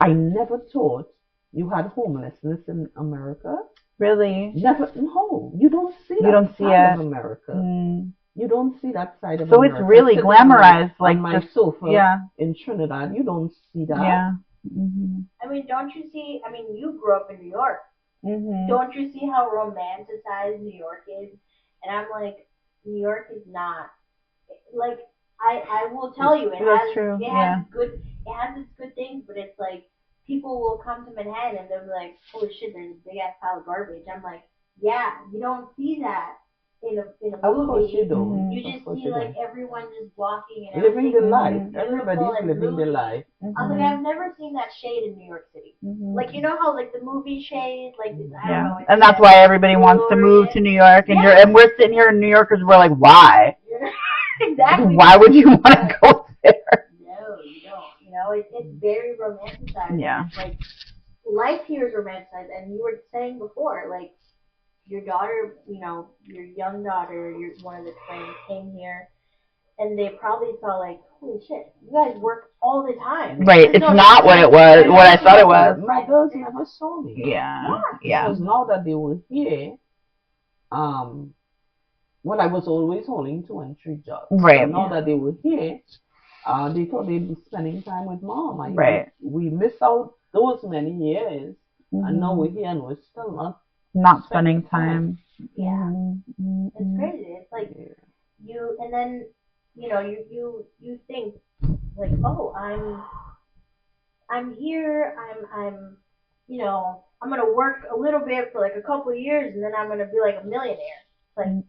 I never thought you had homelessness in America. Really? Never. No, you don't see that. You don't see side it. of America. You don't see that side of so America. So it's really glamorized, like on my sofa in Trinidad. You don't see that. Yeah. I mean, don't you see? I mean, you grew up in New York. Don't you see how romanticized New York is? And I'm like, New York is not like I will tell you, it has its good things, but it's like people will come to Manhattan and they'll be like, holy shit, there's a big ass pile of garbage. I'm like, yeah, you don't see that in a movie. Of course you don't. You just see like everyone just walking and living the life. Everybody's living the life. I was like, I've never seen that shade in New York City. Like, you know how like the movie shade, like I don't know. And that's why everybody wants to move to New York, and and we're sitting here in New Yorkers. We're like, why? Exactly. Why would you want to go there? No, you don't. You know, it's very romanticized. Yeah. It's like life here is romanticized, and you were saying before, like your daughter, you know, your young daughter, one of the twins came here, and they probably saw like, holy shit, you guys work all the time. Right. It's not what it was. What I thought it was. My girls never saw me. Yeah. Because now that they were here, well, I was always holding 2 and 3 jobs. Right. So now that they were here, they thought they'd be spending time with mom. Right. We missed out those many years, and now we're here and we're still not spending time. Yeah. It's crazy. It's like you, and then you know, you think like, oh, I'm here. I'm you know, I'm gonna work a little bit for like a couple of years, and then I'm gonna be like a millionaire. It's like.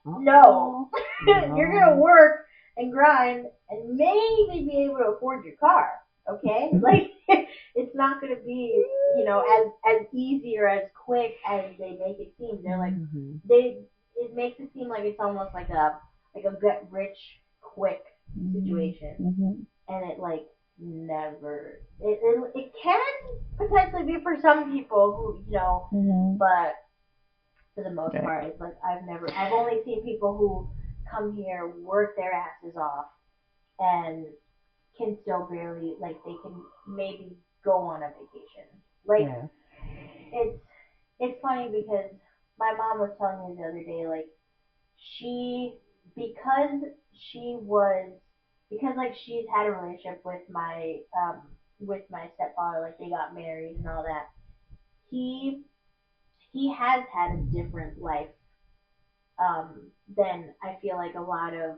No. You're going to work and grind and maybe be able to afford your car, okay? Like, it's not going to be, you know, as easy or as quick as they make it seem. They're like, it makes it seem like it's almost like a get rich quick situation. And it, like, never, it can potentially be for some people who, you know, but for the most part, it's like I've only seen people who come here, work their asses off, and can still barely, like, they can maybe go on a vacation. Like, it's funny because my mom was telling me the other day, like, because like she's had a relationship with my stepfather, like they got married and all that. He has had a different life than I feel like a lot of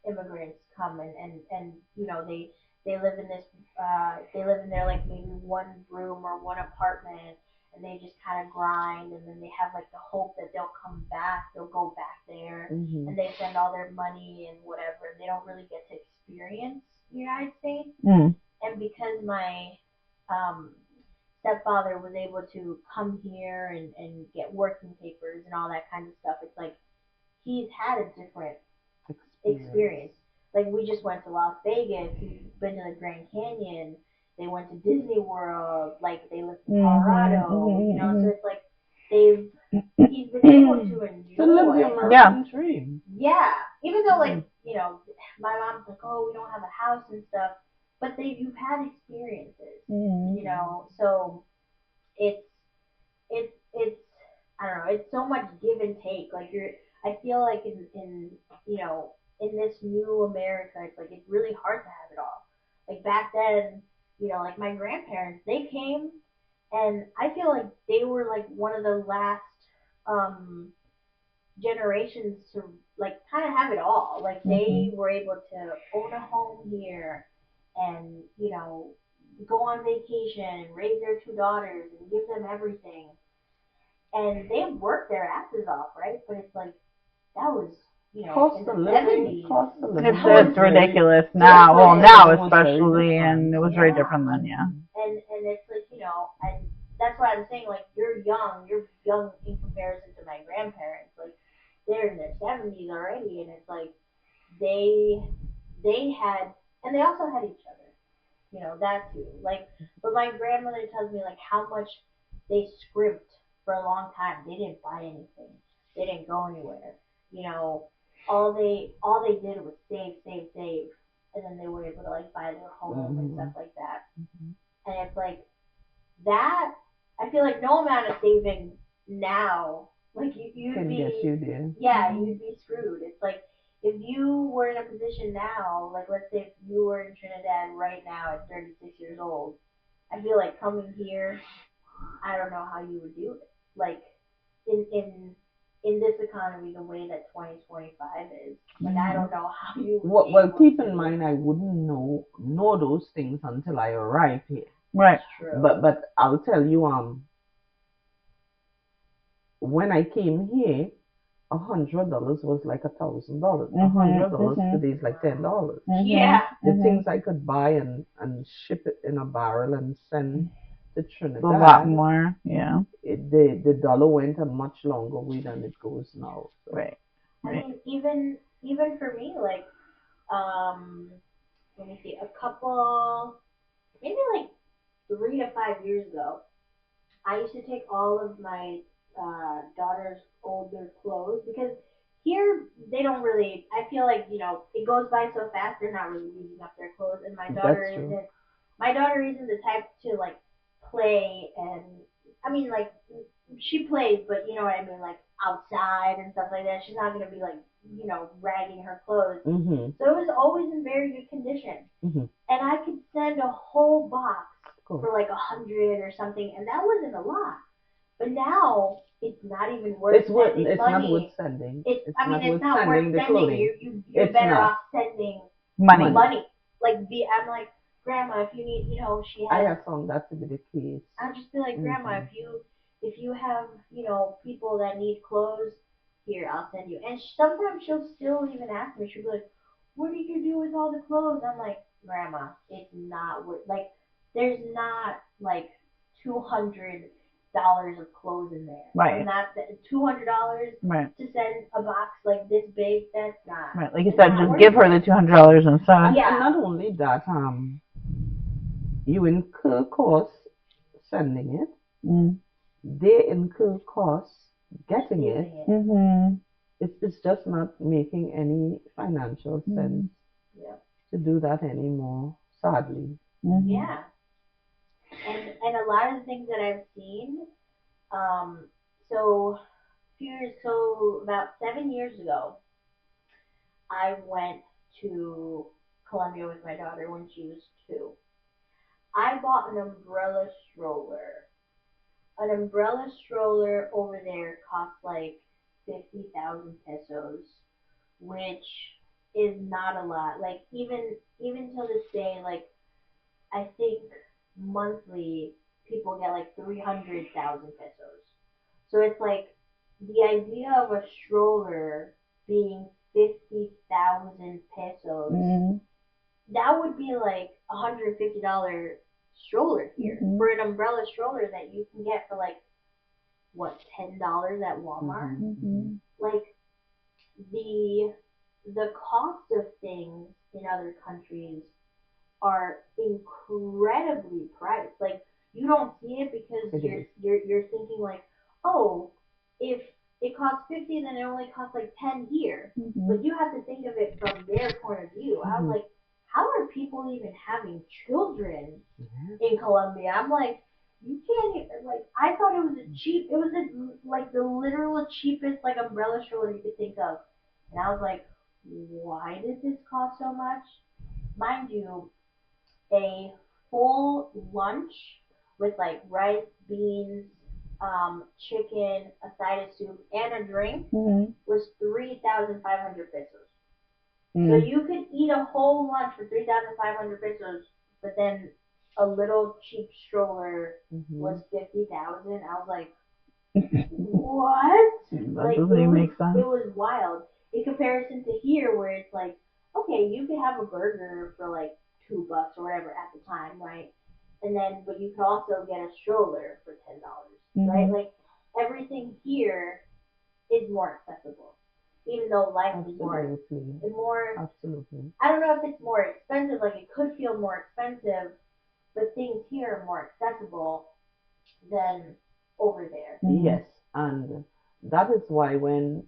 immigrants come and you know they live in this they live in their like maybe one room or one apartment, and they just kind of grind, and then they have like the hope that they'll go back there, and they spend all their money and whatever, and they don't really get to experience the United States. And because my stepfather was able to come here and get working papers and all that kind of stuff, it's like he's had a different experience. Like, we just went to Las Vegas, he's been to the Grand Canyon, they went to Disney World, like they lived in Colorado, you know, so it's like he's been able to enjoy to live the American dream. Yeah. Even though, like, you know, my mom's like, oh, we don't have a house and stuff, but you've had experiences, you know, so it's I don't know, it's so much give and take. Like, I feel like in you know, in this new America, it's like it's really hard to have it all. Like back then, you know, like my grandparents, they came, and I feel like they were like one of the last generations to like kind of have it all. Like they were able to own a home here, and you know, go on vacation and raise their 2 daughters and give them everything. And they worked their asses off, right? But it's like that was, you know, in the 70s. It's ridiculous now. Well, now especially, and it was very different then, yeah. And it's like, you know, and that's why I'm saying like you're young in comparison to my grandparents. Like they're in their 70s already, and it's like they had, and they also had each other, that too. Like, but my grandmother tells me like how much they scrimped for a long time. They didn't buy anything. They didn't go anywhere. You know, all they did was save, and then they were able to like buy their home and stuff like that. And it's like that. I feel like no amount of saving now, like you'd can be, get you there. yeah, you'd be screwed. It's like if you were in a position now, like let's say if you were in Trinidad right now at 36 years old, I feel like coming here, I don't know how you would do it. Like in in in this economy, the way that 2025 is, like I don't know how you would be Well, able keep to. in mind, I wouldn't know those things until I arrive here. Right. It's true. But I'll tell you, when I came here, $100 was like $1,000. $100 today is like $10. Yeah. The things I could buy and ship it in a barrel and send to Trinidad. A lot more, yeah. The dollar went a much longer way than it goes now. So. Right. I mean, even for me, like, let me see, a couple, maybe like 3 to 5 years ago, I used to take all of my daughter's older clothes because here they don't really. I feel like it goes by so fast. They're not really using up their clothes, and my daughter That's true. isn't. My daughter isn't the type to like play and I mean like she plays, but you know what I mean, like outside and stuff like that. She's not gonna be like ragging her clothes. So it was always in very good condition, and I could send a whole box for like 100 or something, and that wasn't a lot. But now it's not even worth sending it's money. not worth sending. It's not it's worth not worth sending the sending. clothing. You're It's better not. off sending Money. Like I'm like, Grandma, if you need, she I has. have found that to be the case. I'll just be like, Grandma, if you have people that need clothes, here I'll send you. And sometimes she'll still even ask me. She'll be like, what did you do with all the clothes? I'm like, Grandma, it's not worth. Like, there's not like $200 of clothes in there. Right. And that's $200 right. to send a box like this big. That's not. Right. Like you said, just give her the $200 and so. And not only that, you incur costs sending it. They incur costs getting it. It's just not making any financial sense to do that anymore, sadly. Yeah. And a lot of the things that I've seen, so about 7 years ago, I went to Colombia with my daughter when she was 2. I bought an umbrella stroller. An umbrella stroller over there costs like 50,000 pesos, which is not a lot. Like even till this day, like I think monthly people get like 300,000 pesos. So it's like the idea of a stroller being 50,000 pesos. That would be like $150 stroller here for an umbrella stroller that you can get for like what $10 at Walmart. Like the cost of things in other countries are incredibly priced. Like you don't see it because you're thinking like, oh, if it costs 50, then it only costs like 10 here. But you have to think of it from their point of view. I was like, how are people even having children in Colombia? I'm like, you can't even, like I thought it was like the literal cheapest like umbrella stroller you could think of, and I was like, why did this cost so much? Mind you, a full lunch with like rice, beans, chicken, a side of soup, and a drink was 3,500 pesos. So you could eat a whole lunch for 3,500 pesos, but then a little cheap stroller was 50,000. I was like, what? That doesn't even make sense. It was wild in comparison to here, where it's like, okay, you could have a burger for like $2 or whatever at the time, right? and then but you could also get a stroller for $10, right? Like everything here is more accessible, even though life is more. Absolutely. I don't know if it's more expensive. Like it could feel more expensive, but things here are more accessible than over there. Yes, and that is why when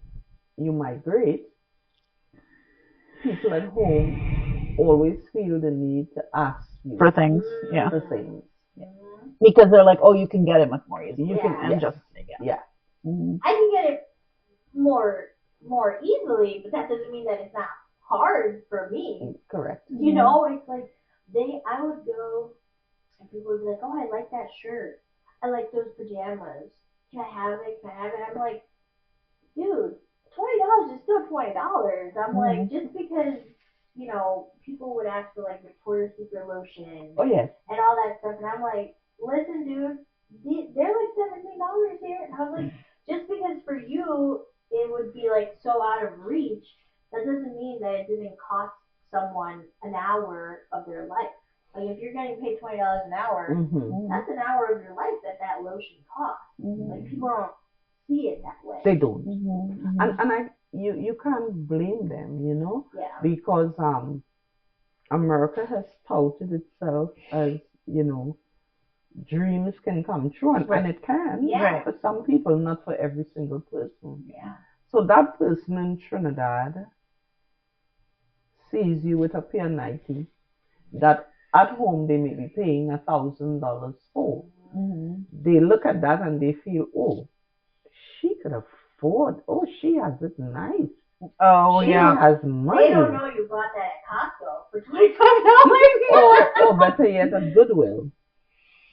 you migrate, people at home always feel the need to ask you For things, yeah. for things. Because they're like, oh, you can get it much more easily. You can, Yeah. And yes, just, yeah. I can get it more easily, but that doesn't mean that it's not hard for me. Correct. You know, it's like I would go and people would be like, oh, I like that shirt. I like those pajamas. Can I have it? Can I have it? I'm like, dude, $20 is still $20. I'm like, just because, you know, people would ask for like Victoria's Secret lotion. Oh yes. And all that stuff, and I'm like, listen, dude, they're like $17 here. And I was like, just because for you it would be like so out of reach, that doesn't mean that it didn't cost someone an hour of their life. Like if you're getting paid $20 an hour, that's an hour of your life that lotion costs. Like people don't see it that way. They don't. And you can't blame them, you know? Yeah. Because America has touted itself as, you know, dreams can come true, and it can. Yeah. For some people, not for every single person. Yeah. So that person in Trinidad sees you with a pair 90 that at home they may be paying $1,000 for. They look at that and they feel, oh, she could afford. Oh, she has it nice. Oh, she yeah. has money. They don't know you bought that at Costco for $25. or better yet, at Goodwill.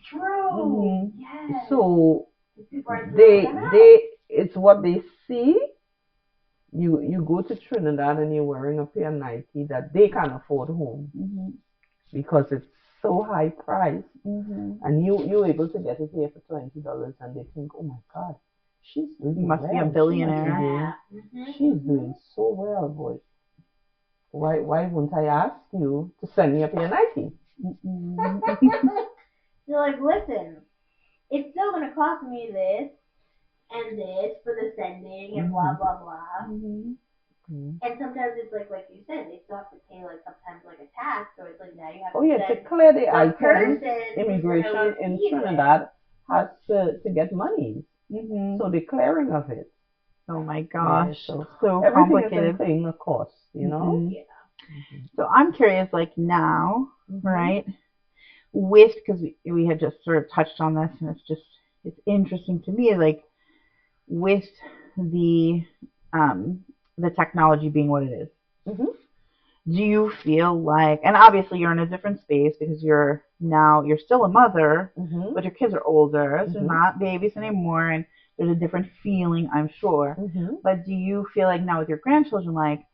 True. Yes. So it's what they see. You go to Trinidad and you're wearing a pair of Nike that they can't afford home because it's so high priced, and you're able to get it here for $20, and they think, oh my God, she's doing must well. be a billionaire. She's doing so well, boy. Why wouldn't I ask you to send me a pair of Nike? You're like, listen, it's still gonna cost me this and this for the sending and blah blah blah. And sometimes it's like you said, they still have to pay like sometimes like a tax, so it's like now you have to to clear the items. Immigration in Trinidad has to get money. So the clearing of it. Oh my gosh, so complicated. Everything is paying a cost, you know. So I'm curious, like now, right? With, because we had just sort of touched on this, and it's interesting to me, like with the technology being what it is. Do you feel like, and obviously you're in a different space because you're still a mother, but your kids are older, so they're not babies anymore, and there's a different feeling, I'm sure. But do you feel like now with your grandchildren, like,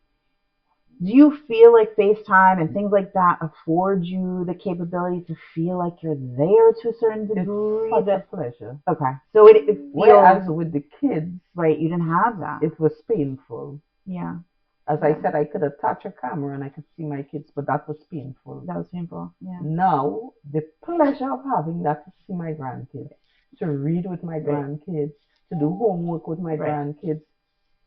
do you feel like FaceTime and things like that afford you the capability to feel like you're there to a certain degree? It's such a pleasure. Okay. So it feels... Whereas with the kids... Right, you didn't have that. It was painful. Yeah. As I said, I could attach a camera and I could see my kids, but that was painful. That was painful, yeah. Now, the pleasure of having that to see my grandkids, to read with my grandkids, to do homework with my grandkids,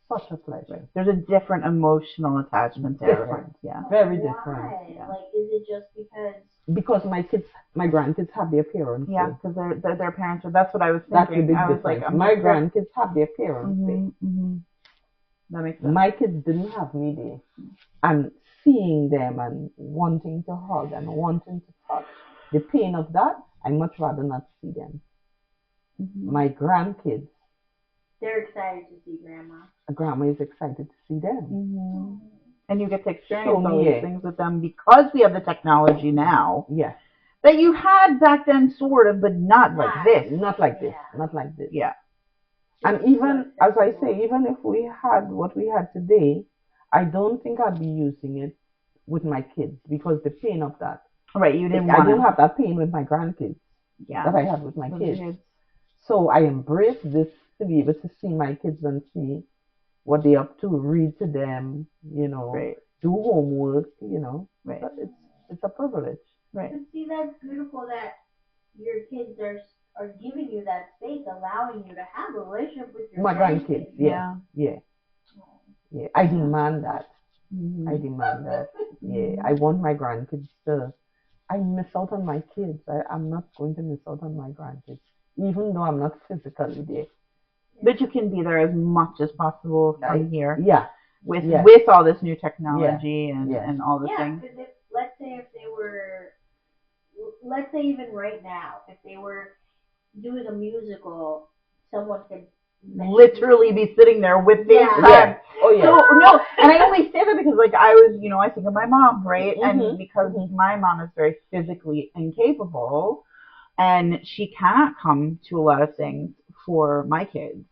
such a pleasure. There's a different emotional attachment there. Different, yeah. Very different. Yeah. Like, is it just because? Because my grandkids have their parents. Yeah, because their parents are. That's what I was thinking. That's the big difference. Like, my grandkids have their parents. That makes sense. My kids didn't have me there, and seeing them and wanting to hug and wanting to touch, the pain of that, I much rather not see them. My grandkids. They're excited to see Grandma. Grandma is excited to see them. And you get to experience all these things with them because we have the technology now. Yeah. That you had back then, sort of, but not like this. Not like this. Not like this. Yeah. And even, as I say, even if we had what we had today, I don't think I'd be using it with my kids because the pain of that. Right, you didn't I don't have that pain with my grandkids that I had with my kids. So I embrace this to be able to see my kids and see what they're up to, read to them, you know, do homework, you know. Right. It's a privilege. Right. But see, that's beautiful that your kids are giving you that space, allowing you to have a relationship with your My grandkids, grandkids. yeah. I demand that. I demand that. Yeah, I want my grandkids to. I miss out on my kids. I'm not going to miss out on my grandkids, even though I'm not physically there. But you can be there as much as possible from here. Yeah. With all this new technology and all the things. Yeah, because let's say even right now, if they were doing a musical, someone could literally be sitting there with FaceTime. Yeah. Oh yeah. So no, and I only say that because like I was, I think of my mom, right? And because my mom is very physically incapable and she cannot come to a lot of things for my kids.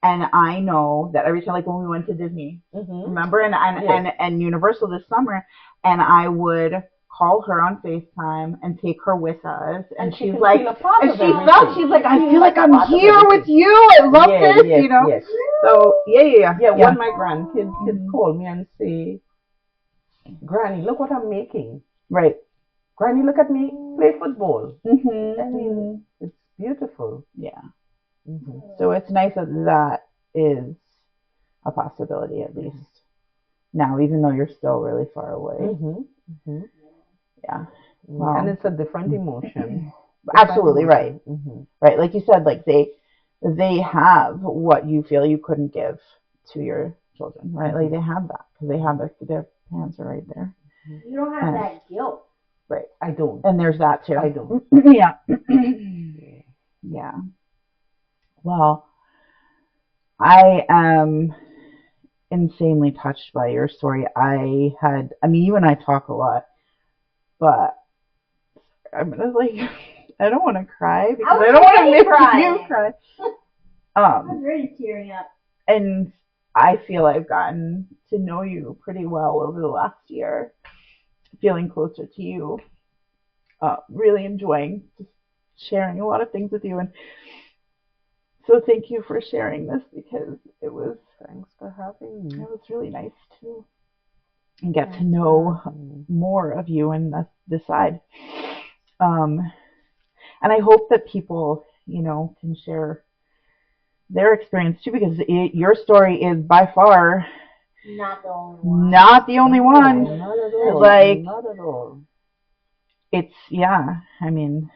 And I know that every time, like when we went to Disney, remember, and Universal this summer, and I would call her on FaceTime and take her with us, and she's like, and she felt, she's like, I feel like I'm here with you. I love this, Yes. So yeah. When my grandkids call me and say, Granny, look what I'm making. Right. Granny, look at me play football. I mean, it's beautiful. Yeah. So it's nice that that is a possibility at least now, even though you're still really far away. Yeah. Wow. And it's a different emotion. Absolutely right. Right. Like you said, like they have what you feel you couldn't give to your children, right? Like they have that because they have their parents are right there. You don't have that guilt. Right. I don't. And there's that too. I don't. Yeah. Yeah. Well, I am insanely touched by your story. I mean, you and I talk a lot, but I'm gonna I don't want to cry because I don't want to make you cry. I was really tearing up. And I feel I've gotten to know you pretty well over the last year, feeling closer to you, really enjoying just sharing a lot of things with you. And so thank you for sharing this because it was, thanks for having me. It was really nice to get to know more of you and this side. And I hope that people, can share their experience too, because your story is by far not the only one. Not the only one. Not at all. Like, not at all. It's I mean,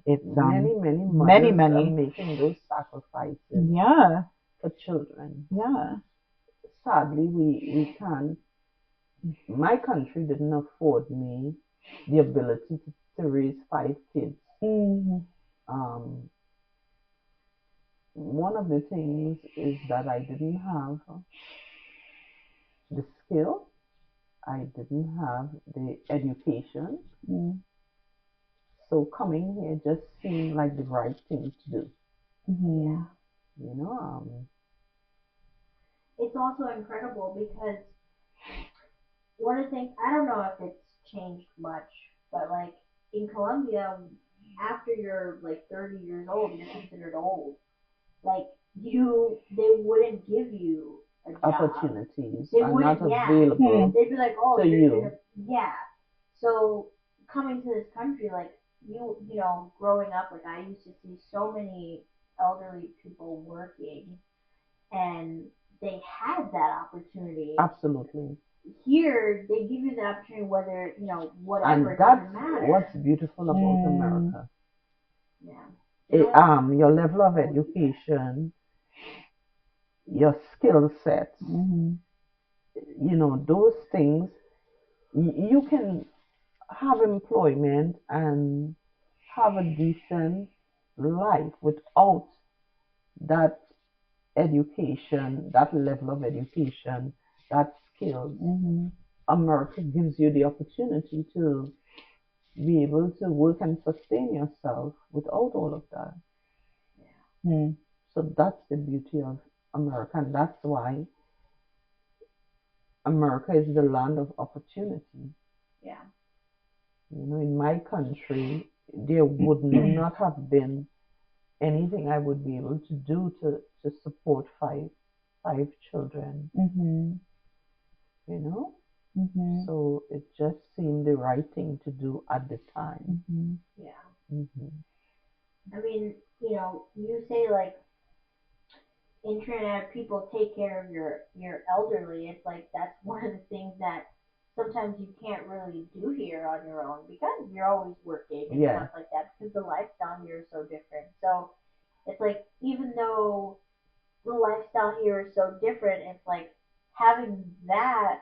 it's many mothers are making those sacrifices. Yeah. For children. Yeah. Sadly, we can't. My country didn't afford me the ability to raise 5 kids. One of the things is that I didn't have the skill. I didn't have the education. So coming here just seemed like the right thing to do. Yeah. It's also incredible because one of the things, I don't know if it's changed much, but like in Colombia, after you're like 30 years old, you're considered old. Like they wouldn't give you a job. Opportunities are not available. They'd be like, oh, to you. Yeah. So coming to this country, like growing up, like I used to see so many elderly people working, and they had that opportunity. Absolutely. Here, they give you the opportunity, whether whatever. And that's what's beautiful about America. Yeah. Your level of education, your skill sets, those things, you can have employment and have a decent life without that education, that level of education, that skill. America gives you the opportunity to be able to work and sustain yourself without all of that. So that's the beauty of America, and that's why America is the land of opportunity. Yeah. In my country, there would not have been anything I would be able to do to support five children. So it just seemed the right thing to do at the time. Yeah. I mean, you say like internet people take care of your elderly. It's like that's one of the things that sometimes you can't really do here on your own because you're always working and stuff like that because the lifestyle here is so different. So it's like even though the lifestyle here is so different, it's like having that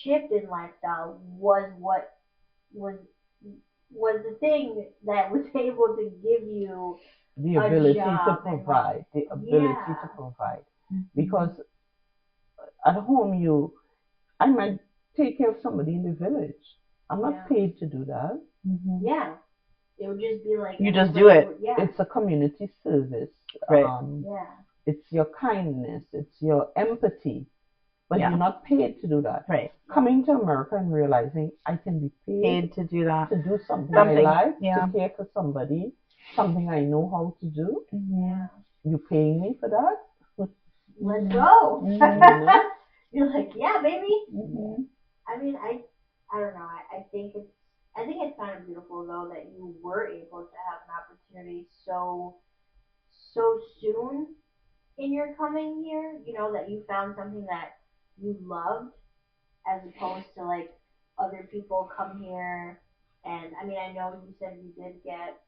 shift in lifestyle was what was was the thing that was able to give you the ability to provide, because at home I might take care of somebody in the village. I'm not paid to do that. Yeah, it would just be like you just do it. It's a community service. Right. It's your kindness. It's your empathy. But you're not paid to do that. Right. Coming to America and realizing I can be paid to do that. To do something I like, to care for somebody, something I know how to do. You paying me for that? Let's go. You're like, yeah, baby. I mean, I don't know. I think it's kind of beautiful though that you were able to have an opportunity so soon in your coming here. That you found something that you loved as opposed to like other people come here. And I mean, I know you said you did get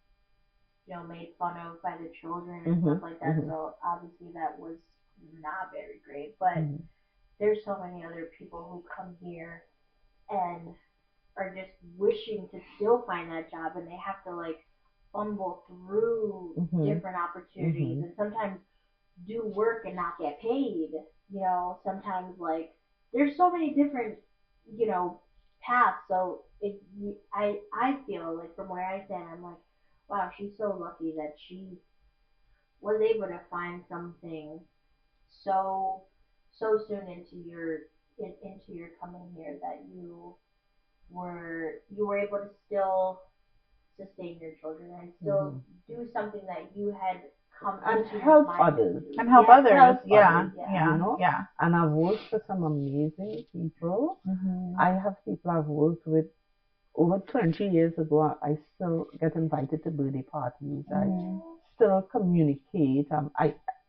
made fun of by the children and stuff like that. So obviously that was not very great. But there's so many other people who come here and are just wishing to still find that job, and they have to like fumble through different opportunities and sometimes do work and not get paid. Sometimes like there's so many different paths. So I feel like from where I stand, I'm like, wow, she's so lucky that she was able to find something so soon into your coming here that you were able to still sustain your children and still do something that you had come and into help mind others to do. And help others. Help Yeah. others, And I've worked for some amazing people. I have people I've worked with over 20 years ago. I still get invited to birthday parties. I still communicate.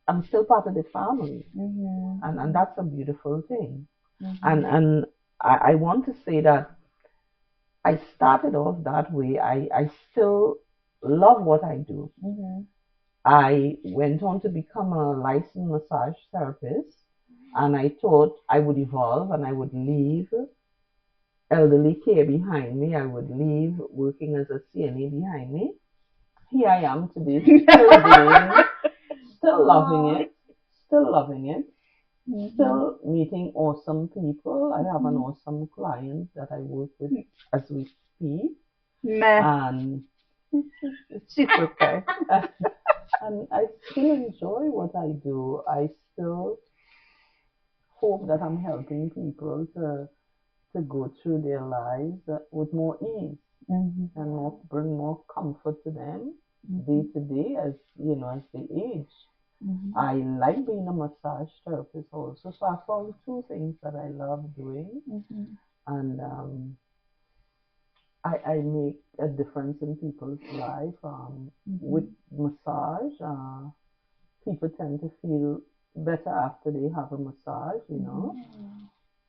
I'm still part of the family, and that's a beautiful thing. And I want to say that I started off that way. I still love what I do. I went on to become a licensed massage therapist, and I thought I would evolve and I would leave elderly care behind me. I would leave working as a CNA behind me. Here I am today, still loving it, still meeting awesome people. I have an awesome client that I work with as we speak. And she's okay. And I still enjoy what I do. I still hope that I'm helping people to go through their lives with more ease and bring more comfort to them day to day as as they age. I like being a massage therapist also, so I found two things that I love doing, and I make a difference in people's life with massage. People tend to feel better after they have a massage,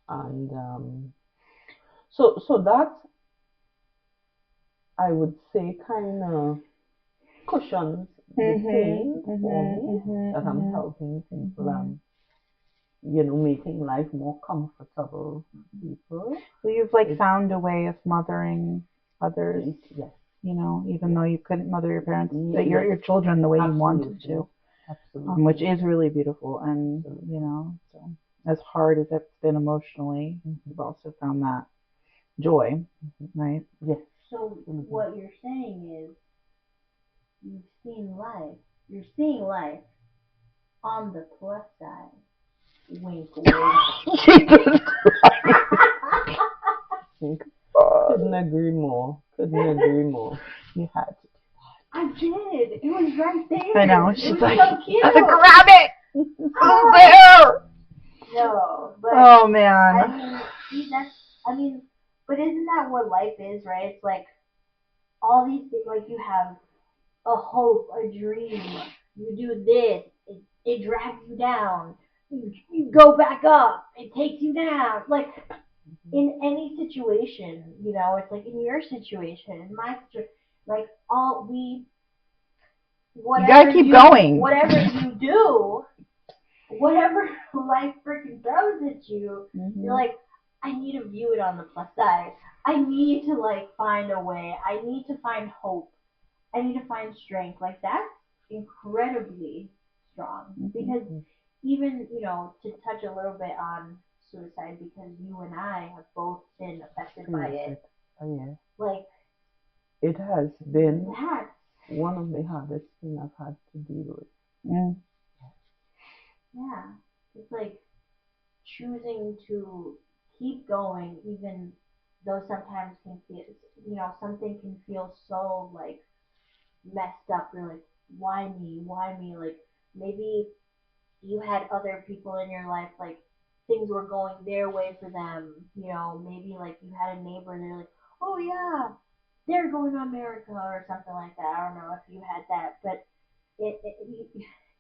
and so that I would say kind of cushions the pain for me, that I'm helping people and making life more comfortable for people. So you've found a way of mothering others. Yes. Even though you couldn't mother your parents, your children the way you wanted to. Absolutely. Which is really beautiful, and so as hard as it's been emotionally, you've also found that joy, right? Yes. So what you're saying is you've seen life. You're seeing life on the plus side. Wink, wink. Jesus Couldn't agree more. You had to. I did. It was right there. I know. She's like, so cute. I grab it. It's there. No, but oh man. But isn't that what life is, right? It's like all these things. Like you have a hope, a dream. You do this, it drags you down. You go back up, it takes you down. Like in any situation, it's like in your situation, in my situation, like all we You gotta keep going. whatever you do, whatever life freaking throws at you, you're like, I need to view it on the plus side. I need to like find a way. I need to find hope. I need to find strength. Like that's incredibly strong because even to touch a little bit on suicide because you and I have both been affected by it. Oh, yeah. Like it has been that's one of the hardest things I've had to deal with. Yeah, it's like choosing to keep going even though sometimes can feel something can feel so like messed up. You're like, why me, like maybe you had other people in your life like things were going their way for them, maybe like you had a neighbor and they're like, oh yeah, they're going to America or something like that. I don't know if you had that, but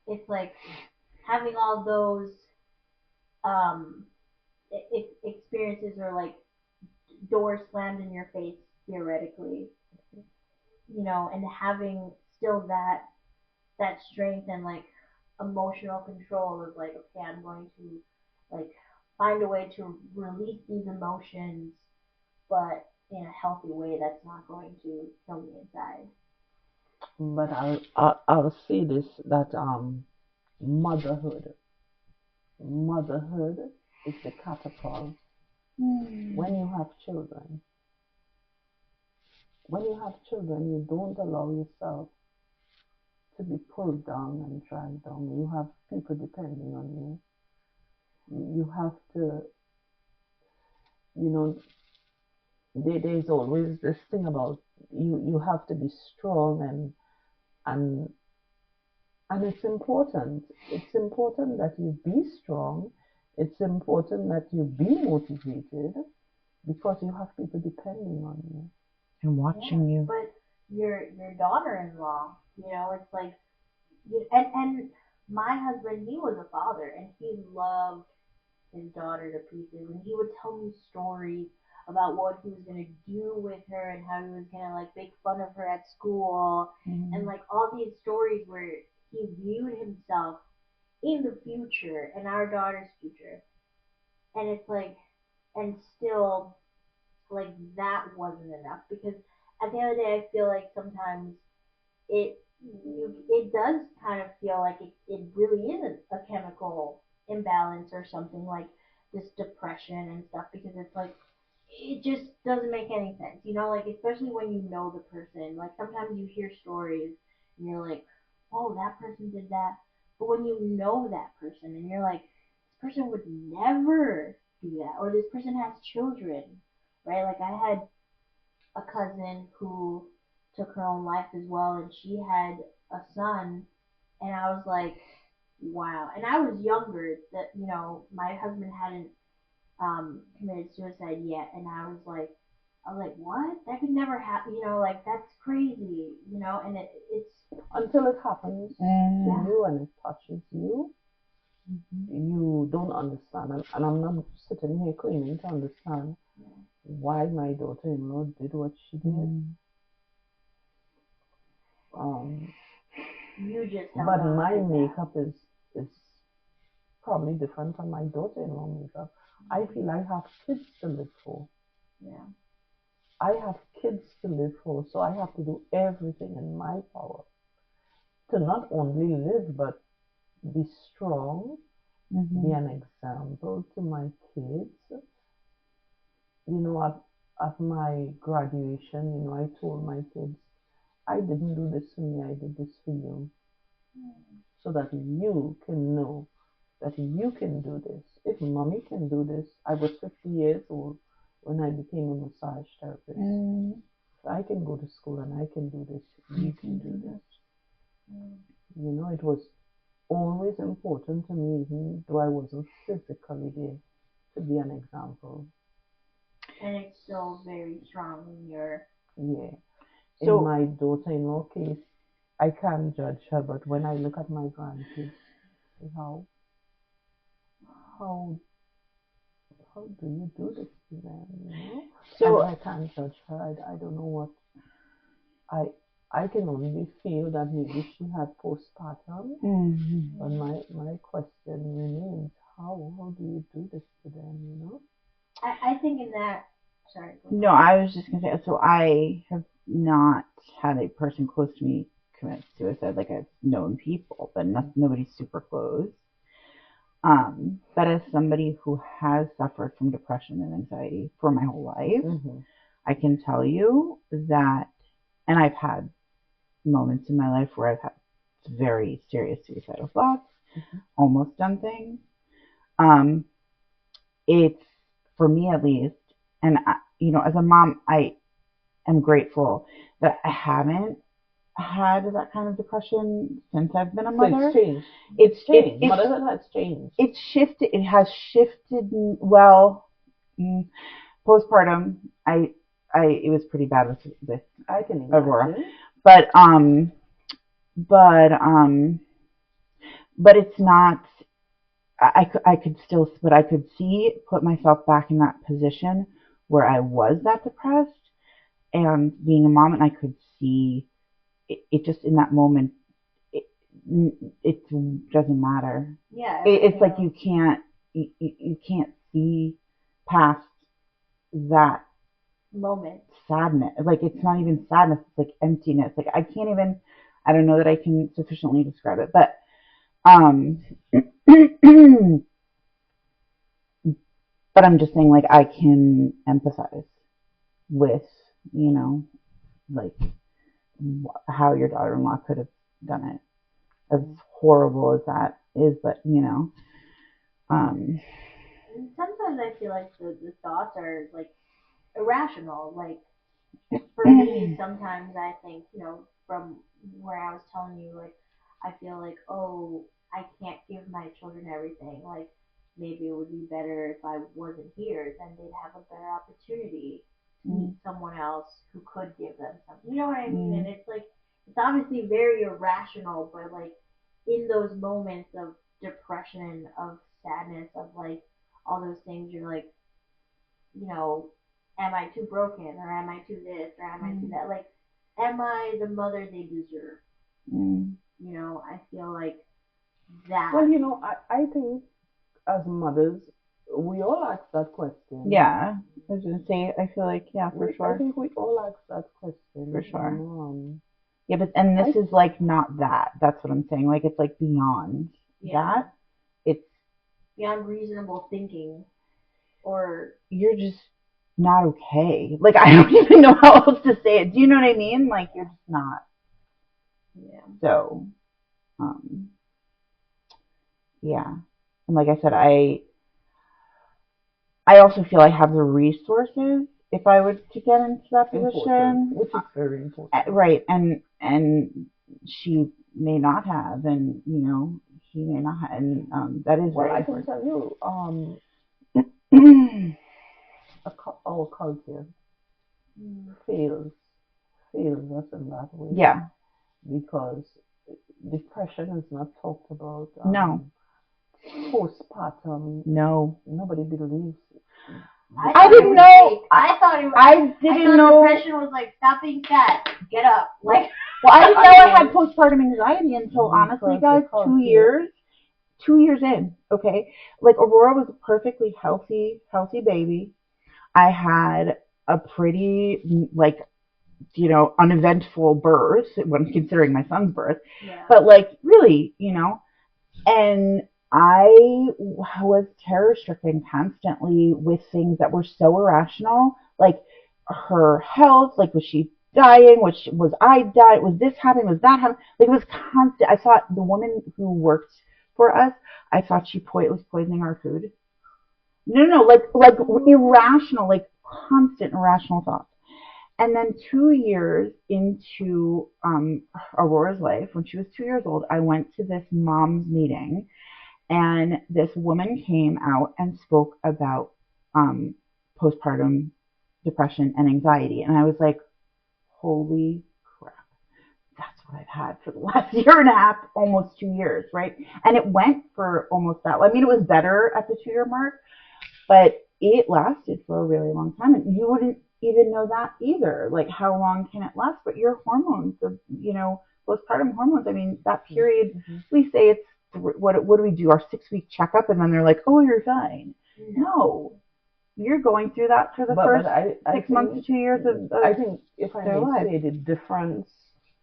it's like having all those um experiences or like doors slammed in your face theoretically, and having still that strength and like emotional control of like, okay, I'm going to like find a way to release these emotions, but in a healthy way that's not going to kill me inside. But I'll say this, that motherhood is the catapult. When you have children, you don't allow yourself to be pulled down and dragged down. You have people depending on you. You have to, you know, there's always this thing about you. You have to be strong, and and it's important. It's important that you be strong. It's important that you be motivated because you have people depending on you and watching you. But your daughter-in-law, it's like, and my husband, he was a father, and he loved his daughter to pieces, and he would tell me stories about what he was gonna do with her and how he was gonna like make fun of her at school, and like all these stories where he viewed himself in the future and our daughter's future, and it's like, and still like that wasn't enough because at the end of the day, I feel like sometimes it does kind of feel like it really isn't a chemical imbalance or something like this depression and stuff because it's like it just doesn't make any sense, like especially when you know the person. Like sometimes you hear stories and you're like, oh, that person did that, but when you know that person and you're like, this person would never do that, or this person has children, right? Like I had a cousin who took her own life as well, and she had a son, and I was like, wow. And I was younger. That my husband hadn't committed suicide yet, and I was like, what? That could never happen. Like that's crazy. And it's until it happens to you and it touches you. You don't understand, and I'm not sitting here claiming to understand why my daughter-in-law did what she did. You just but my makeup is probably different from my daughter-in-law makeup. I feel I have kids to live for. Yeah. I have kids to live for, so I have to do everything in my power to not only live but be strong, be an example to my kids. At my graduation, I told my kids, I didn't do this for me, I did this for you. So that you can know that you can do this. If mommy can do this, I was 50 years old when I became a massage therapist. So I can go to school and I can do this. You can do this. It was always important to me, even though I wasn't physically there, to be an example. And it's still very strong in your... Yeah. So, in my daughter-in-law case, I can't judge her, but when I look at my grandkids, how how how do you do this to them? So and I can't judge her. I don't know what I I can only feel that maybe she had postpartum. But my question remains: how do you do this to them? I think in that. Sorry. no, I was just gonna say. So I have not had a person close to me commit suicide. Like I've known people, but nobody's super close. But as somebody who has suffered from depression and anxiety for my whole life, I can tell you that, and I've had moments in my life where I've had very serious suicidal thoughts, almost done things. It's, for me at least, and as a mom, I am grateful that I haven't had that kind of depression since I've been a mother. So it's changed. Motherhood has changed. It's shifted. It has shifted. Well, postpartum, it was pretty bad with I can imagine. Aurora, but it's not. I could still, but I could put myself back in that position where I was that depressed and being a mom, and I could see it just in that moment. It doesn't matter. Yeah. It's like you can't see past that moment. Sadness. Like it's not even sadness. It's like emptiness. Like I can't even. I don't know that I can sufficiently describe it, but but I'm just saying, like, I can empathize with, like how your daughter-in-law could have done it. As horrible as that is, but And sometimes I feel like the thoughts are like irrational. Like for me, sometimes I think, from where I was telling you, like I feel like, oh, I can't give my children everything. Like maybe it would be better if I wasn't here, then they'd have a better opportunity to meet someone else who could give them something. You know what I mean? And it's like it's obviously very irrational, but like in those moments of depression, of sadness, of like all those things, you're like, am I too broken, or am I too this, or am I too that? Like, am I the mother they deserve? I feel like that. Well, I think as mothers, we all ask that question. Yeah, I was gonna say, I feel like, yeah, for sure. I think we all ask that question. For sure. Yeah, and this is like not that. That's what I'm saying. Like it's like beyond that. It's beyond reasonable thinking, or you're just not okay. Like I don't even know how else to say it. Do you know what I mean? Like you're just not. Yeah. So, yeah, and like I said, I also feel I have the resources if I were to get into that position, which is very important. Right, and she may not have, and he may not have, and that is well. very I can tell you, our culture fails us in that way. Yeah, because depression is not talked about. No. Postpartum. No. Nobody believes. I didn't know. I thought it was. I didn't know. Depression was like stop being fat, get up. Like. Well, I didn't know I had postpartum anxiety until honestly, guys, 2 years. 2 years in, okay? Like Aurora was a perfectly healthy baby. I had a pretty uneventful birth when considering my son's birth. Yeah. But like really, and I was terror stricken constantly with things that were so irrational, like her health, like was she dying, was I dying, was this happening, was that happening? Like it was constant. I thought the woman who worked for us, I thought she was poisoning our food. No, like irrational, like constant irrational thoughts. And then 2 years into Aurora's life, when she was 2 years old, I went to this mom's meeting, and this woman came out and spoke about postpartum depression and anxiety. And I was like, holy crap, that's what I've had for the last year and a half, almost 2 years, right? And it went for almost that. I mean, it was better at the 2 year mark, but it lasted for a really long time. And you wouldn't even know that either. Like, how long can it last? But your hormones, postpartum hormones, I mean, that period, we say it's, what do we do? Our 6 week checkup, and then they're like, oh, you're fine. No. You're going through that for the first I 6 months to 2 years of I think if I may life. say the difference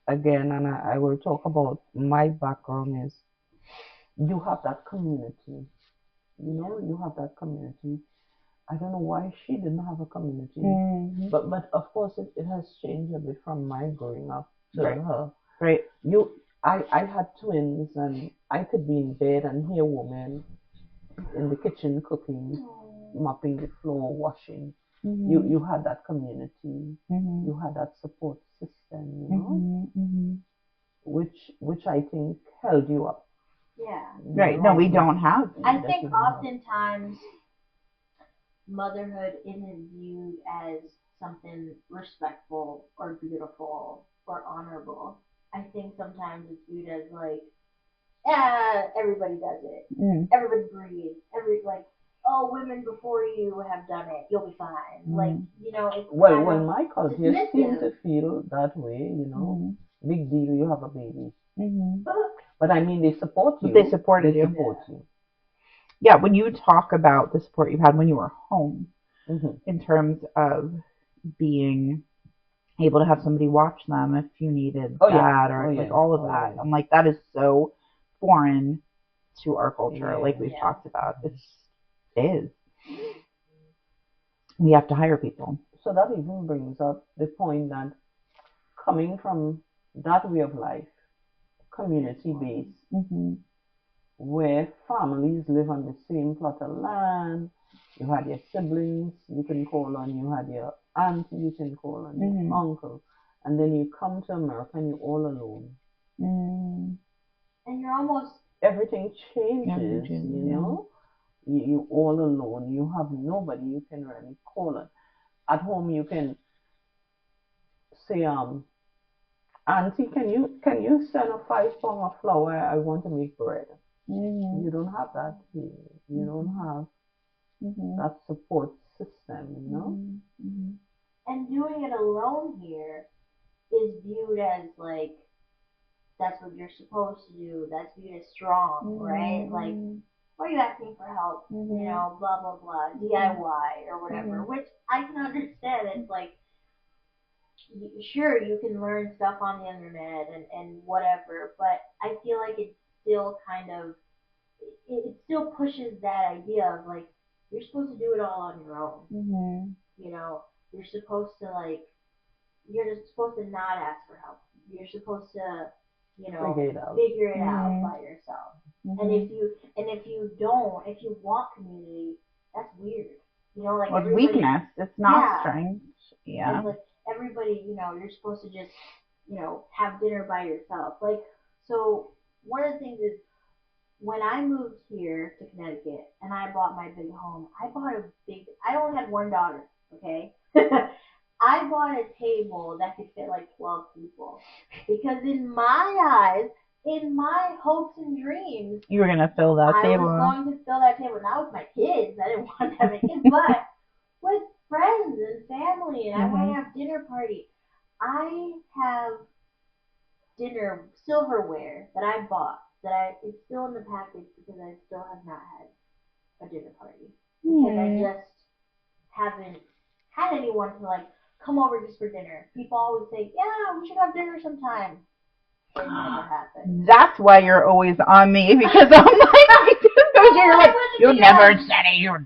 again, and I will talk about my background, is you have that community. You have that community. I don't know why she didn't have a community, but of course it has changed a bit from my growing up to her. Right. I had twins, and I could be in bed and hear women in the kitchen cooking, mopping the floor, washing. You had that community. You had that support system, which I think held you up. Yeah. Right. No, we don't have. I think oftentimes motherhood isn't viewed as something respectful or beautiful or honorable. I think sometimes it's viewed as like, yeah, everybody does it. Everybody breathes. Oh, women before you have done it. You'll be fine. It's well, my culture seem to feel that way. Big deal. You have a baby. But I mean, they support you. They supported you. Yeah, when you talk about the support you had when you were home, in terms of being able to have somebody watch them if you needed that, or all of that, I'm like, that is so foreign to our culture, like we've talked about. It is. We have to hire people. So that even brings up the point that coming from that way of life, community-based, where families live on the same plot of land, you had your siblings you can call on, you had your auntie you can call on, your uncle, and then you come to America and you're all alone. And you're almost... Everything changes, You're all alone. You have nobody you can really call on. At home you can say, auntie, can you send a 5 pound of flour? I want to make bread. You don't have that here. You don't have that support system, And doing it alone here is viewed as like, that's what you're supposed to do. That's viewed as strong, right? Like, why are you asking for help? Blah, blah, blah, DIY or whatever, which I can understand. It's like, sure, you can learn stuff on the internet and whatever, but I feel like it's still kind of, it still pushes that idea of like, you're supposed to do it all on your own. You're supposed to you're just supposed to not ask for help. You're supposed to, figure it out by yourself. And if you don't, if you want community, that's weird. It's weakness. It's not strength. Yeah. It's like everybody, you're supposed to just, have dinner by yourself. Like, so one of the things is, when I moved here to Connecticut and I bought my big home, I only had one daughter, okay? I bought a table that could fit like 12 people. Because in my eyes, in my hopes and dreams, you were going to fill that table. I was going to fill that table. Not with my kids. I didn't want to have kids, but with friends and family, and I want to have dinner party. I have dinner silverware that I bought it's still in the package because I still have not had a dinner party because I just haven't had anyone to like come over just for dinner. People always say, "Yeah, we should have dinner sometime." It never happens. That's why you're always on me, because I'm like, you're like, you never said it. You're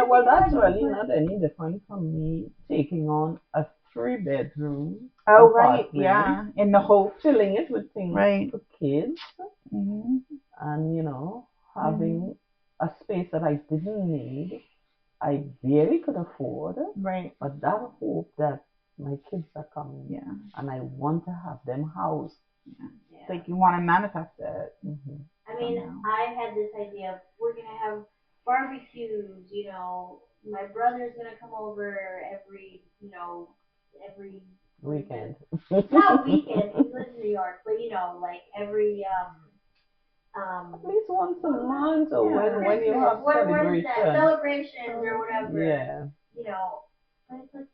well, that's really not any different from me taking on a 3-bedroom. Oh, right, yeah. In the hope. Filling it with things for kids. And, having a space that I didn't need, I barely could afford. Right. But that hope that my kids are coming. Yeah. And I want to have them housed. Yeah. It's like you want to manifest it. I mean, I had this idea of we're going to have barbecues, my brother's going to come over every Weekend. Not weekend. He lives in New York, but like every At least once a month, or Christmas, when you have what is that? celebration. Celebrations or whatever. Yeah. But it's like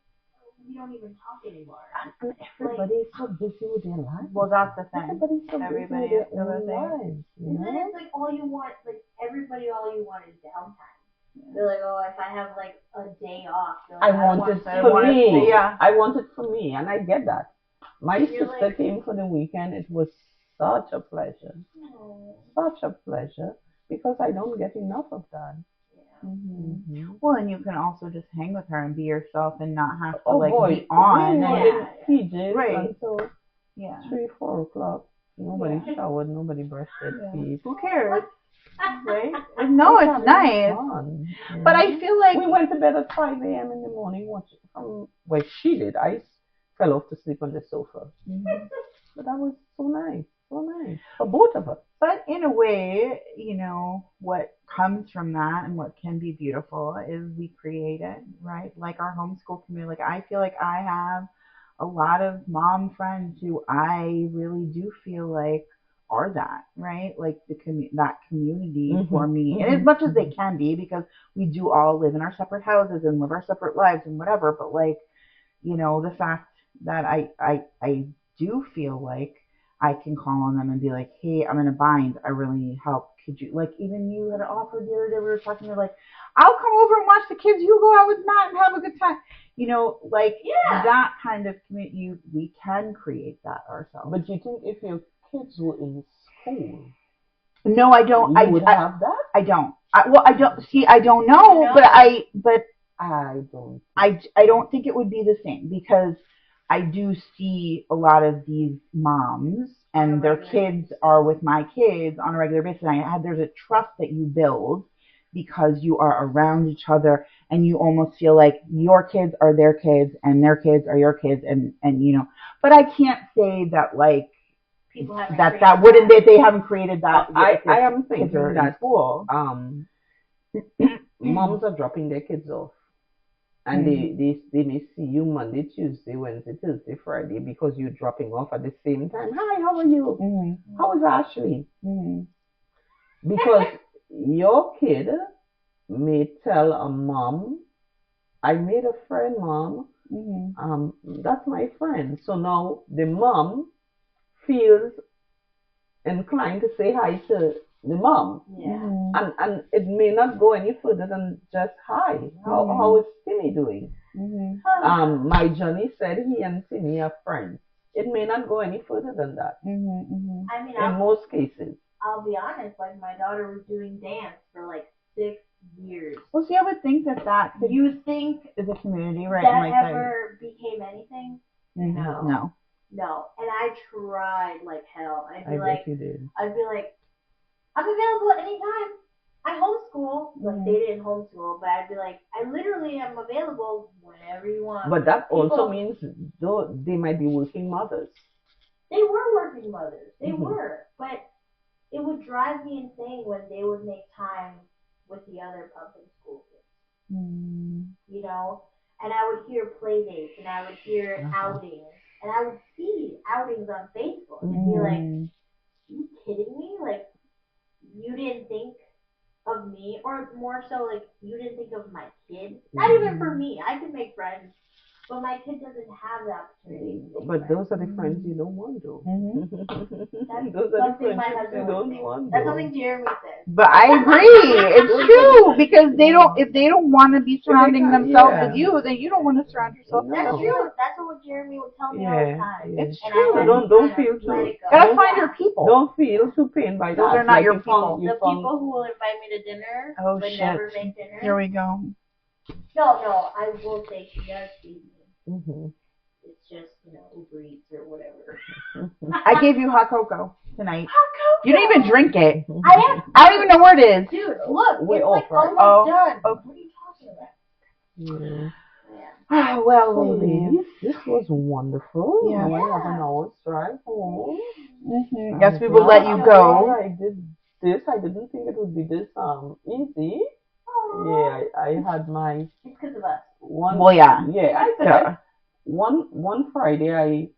we don't even talk anymore. And everybody's so busy with their lives. Well, that's the thing. Everybody's so busy with their own lives. And then it's like all you want is downtime. They're like, oh, if I have like a day off, like, I want it for me. Yeah. I want it for me, and I get that. My sister like, came for the weekend. It was such a pleasure. Such a pleasure, because I don't get enough of that. Well, and you can also just hang with her and be yourself and not have to be on. We PJs right. until 3-4 o'clock. Nobody showered, nobody brushed their teeth. Who cares? Right? No, it's nice. But I feel like we went to bed at 5 a.m. in the morning watching well, she did. I fell off to sleep on the sofa. But that was so nice. So nice. For both of us. But in a way, what comes from that and what can be beautiful is we create it, right? Like our homeschool community. Like I feel like I have a lot of mom friends who I really do feel like are that, right? Like that community for me. And as much as they can be, because we do all live in our separate houses and live our separate lives and whatever, but like, the fact that I do feel like I can call on them and be like, hey, I'm in a bind. I really need help. Could you, like, even you had offered the other day, we were talking, you're like, I'll come over and watch the kids. You go out with Matt and have a good time. That kind of community, we can create that ourselves. But do you think if your kids were in school? No, I don't. You would have that? I don't. I don't. See, I don't know, but I don't think it would be the same, because I do see a lot of these moms and their kids are with my kids on a regular basis. There's a trust that you build because you are around each other, and you almost feel like your kids are their kids and their kids are your kids, and but I can't say that like people that they haven't created that. I am thinking that school. Moms are dropping their kids off. And they may see you Monday, Tuesday, Wednesday, Thursday, Friday, because you're dropping off at the same time. Hi, how are you? How is Ashley? Because your kid may tell a mom, I made a friend, Mom. That's my friend. So now the mom feels inclined to say hi to the mom. And it may not go any further than just hi. How is Timmy doing? My Johnny said he and Timmy are friends. It may not go any further than that. I mean, in most cases. I'll be honest, like my daughter was doing dance for like 6 years. Well, see, I would think that you think is a community, right? That ever became anything? No. And I tried like hell. I'd be bet you did. I'm available at any time. I homeschool. Like they didn't homeschool, but I'd be like, I literally am available whenever you want. But that also means they might be working mothers. They were working mothers. They were. But it would drive me insane when they would make time with the other public school kids. And I would hear play dates, and I would hear outings, and I would see outings on Facebook and be like, are you kidding me? Like, you didn't think of me, or more so, like, you didn't think of my kid. Not even for me. I can make friends, but my kid doesn't have the opportunity. But those are the friends you don't want to. Those are the friends you don't want. That's something Jeremy says. But I agree. It's true, because if they don't want to be surrounding themselves with you, then you don't want to surround yourself with them. That's true. That's what Jeremy would tell me all the time. It's true. So don't feel too. Gotta find your people. Don't feel too pained by that. Those are not your people. The people who will invite me to dinner, but never make dinner. Here we go. No, I will say she does feed me. It's just, Uber Eats or whatever. I gave you hot cocoa tonight. Hot cocoa? You didn't even drink it. I don't even know where it is. Dude, look, it's like almost done. Oh. What are you talking about? Well, ladies, this was wonderful. Yeah. We have an hour's drive home. Yes, we will let you go. I did this. I didn't think it would be this easy. Yeah, I had my. It's because of us. Well, yeah. Yeah, I said. one Friday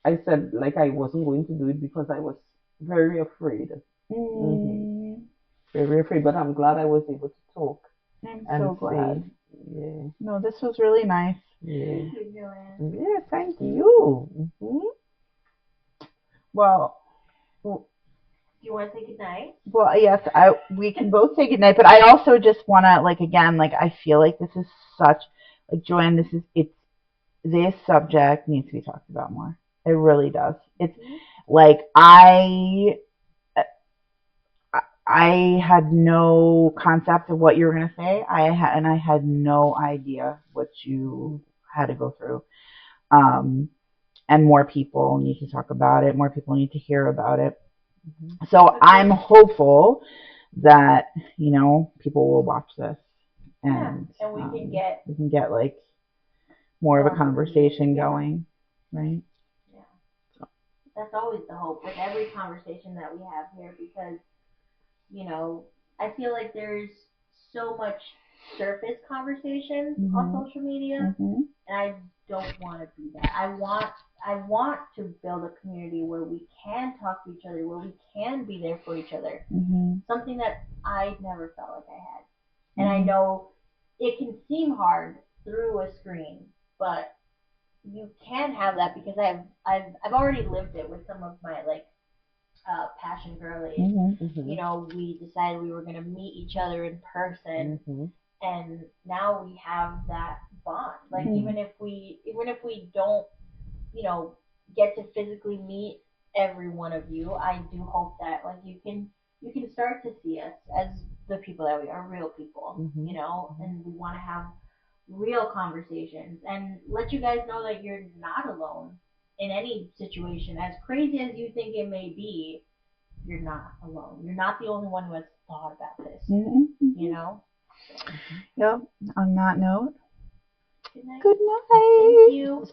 I said like I wasn't going to do it because I was very afraid. Mm-hmm. Very afraid, but I'm glad I was able to talk I'm and so glad. say, yeah. No, this was really nice. Yeah. Thank you, Joanne. Yeah, thank you. Well, Do you want to say goodnight? well, yes, we can both say goodnight, but I also just want to like again, like I feel like this is such like Joanne, this subject needs to be talked about more. It really does. It's like I had no concept of what you were going to say. I had no idea what you had to go through. And more people need to talk about it. More people need to hear about it. So I'm hopeful that people will watch this and we can get like more of a conversation going, right? Yeah. So. That's always the hope with every conversation that we have here because I feel like there's so much surface conversation on social media, and I don't want to be that. I want to build a community where we can talk to each other, where we can be there for each other. Something that I never felt like I had, and I know it can seem hard through a screen, but you can have that because I've already lived it with some of my passion girlies. We decided we were going to meet each other in person, and now we have that bond. Like even if we don't, get to physically meet every one of you, I do hope that like you can start to see us as the people that we are, real people, and we want to have real conversations and let you guys know that you're not alone in any situation. As crazy as you think it may be, you're not alone. You're not the only one who has thought about this. Yep. On that note, Good night. good night. Thank you.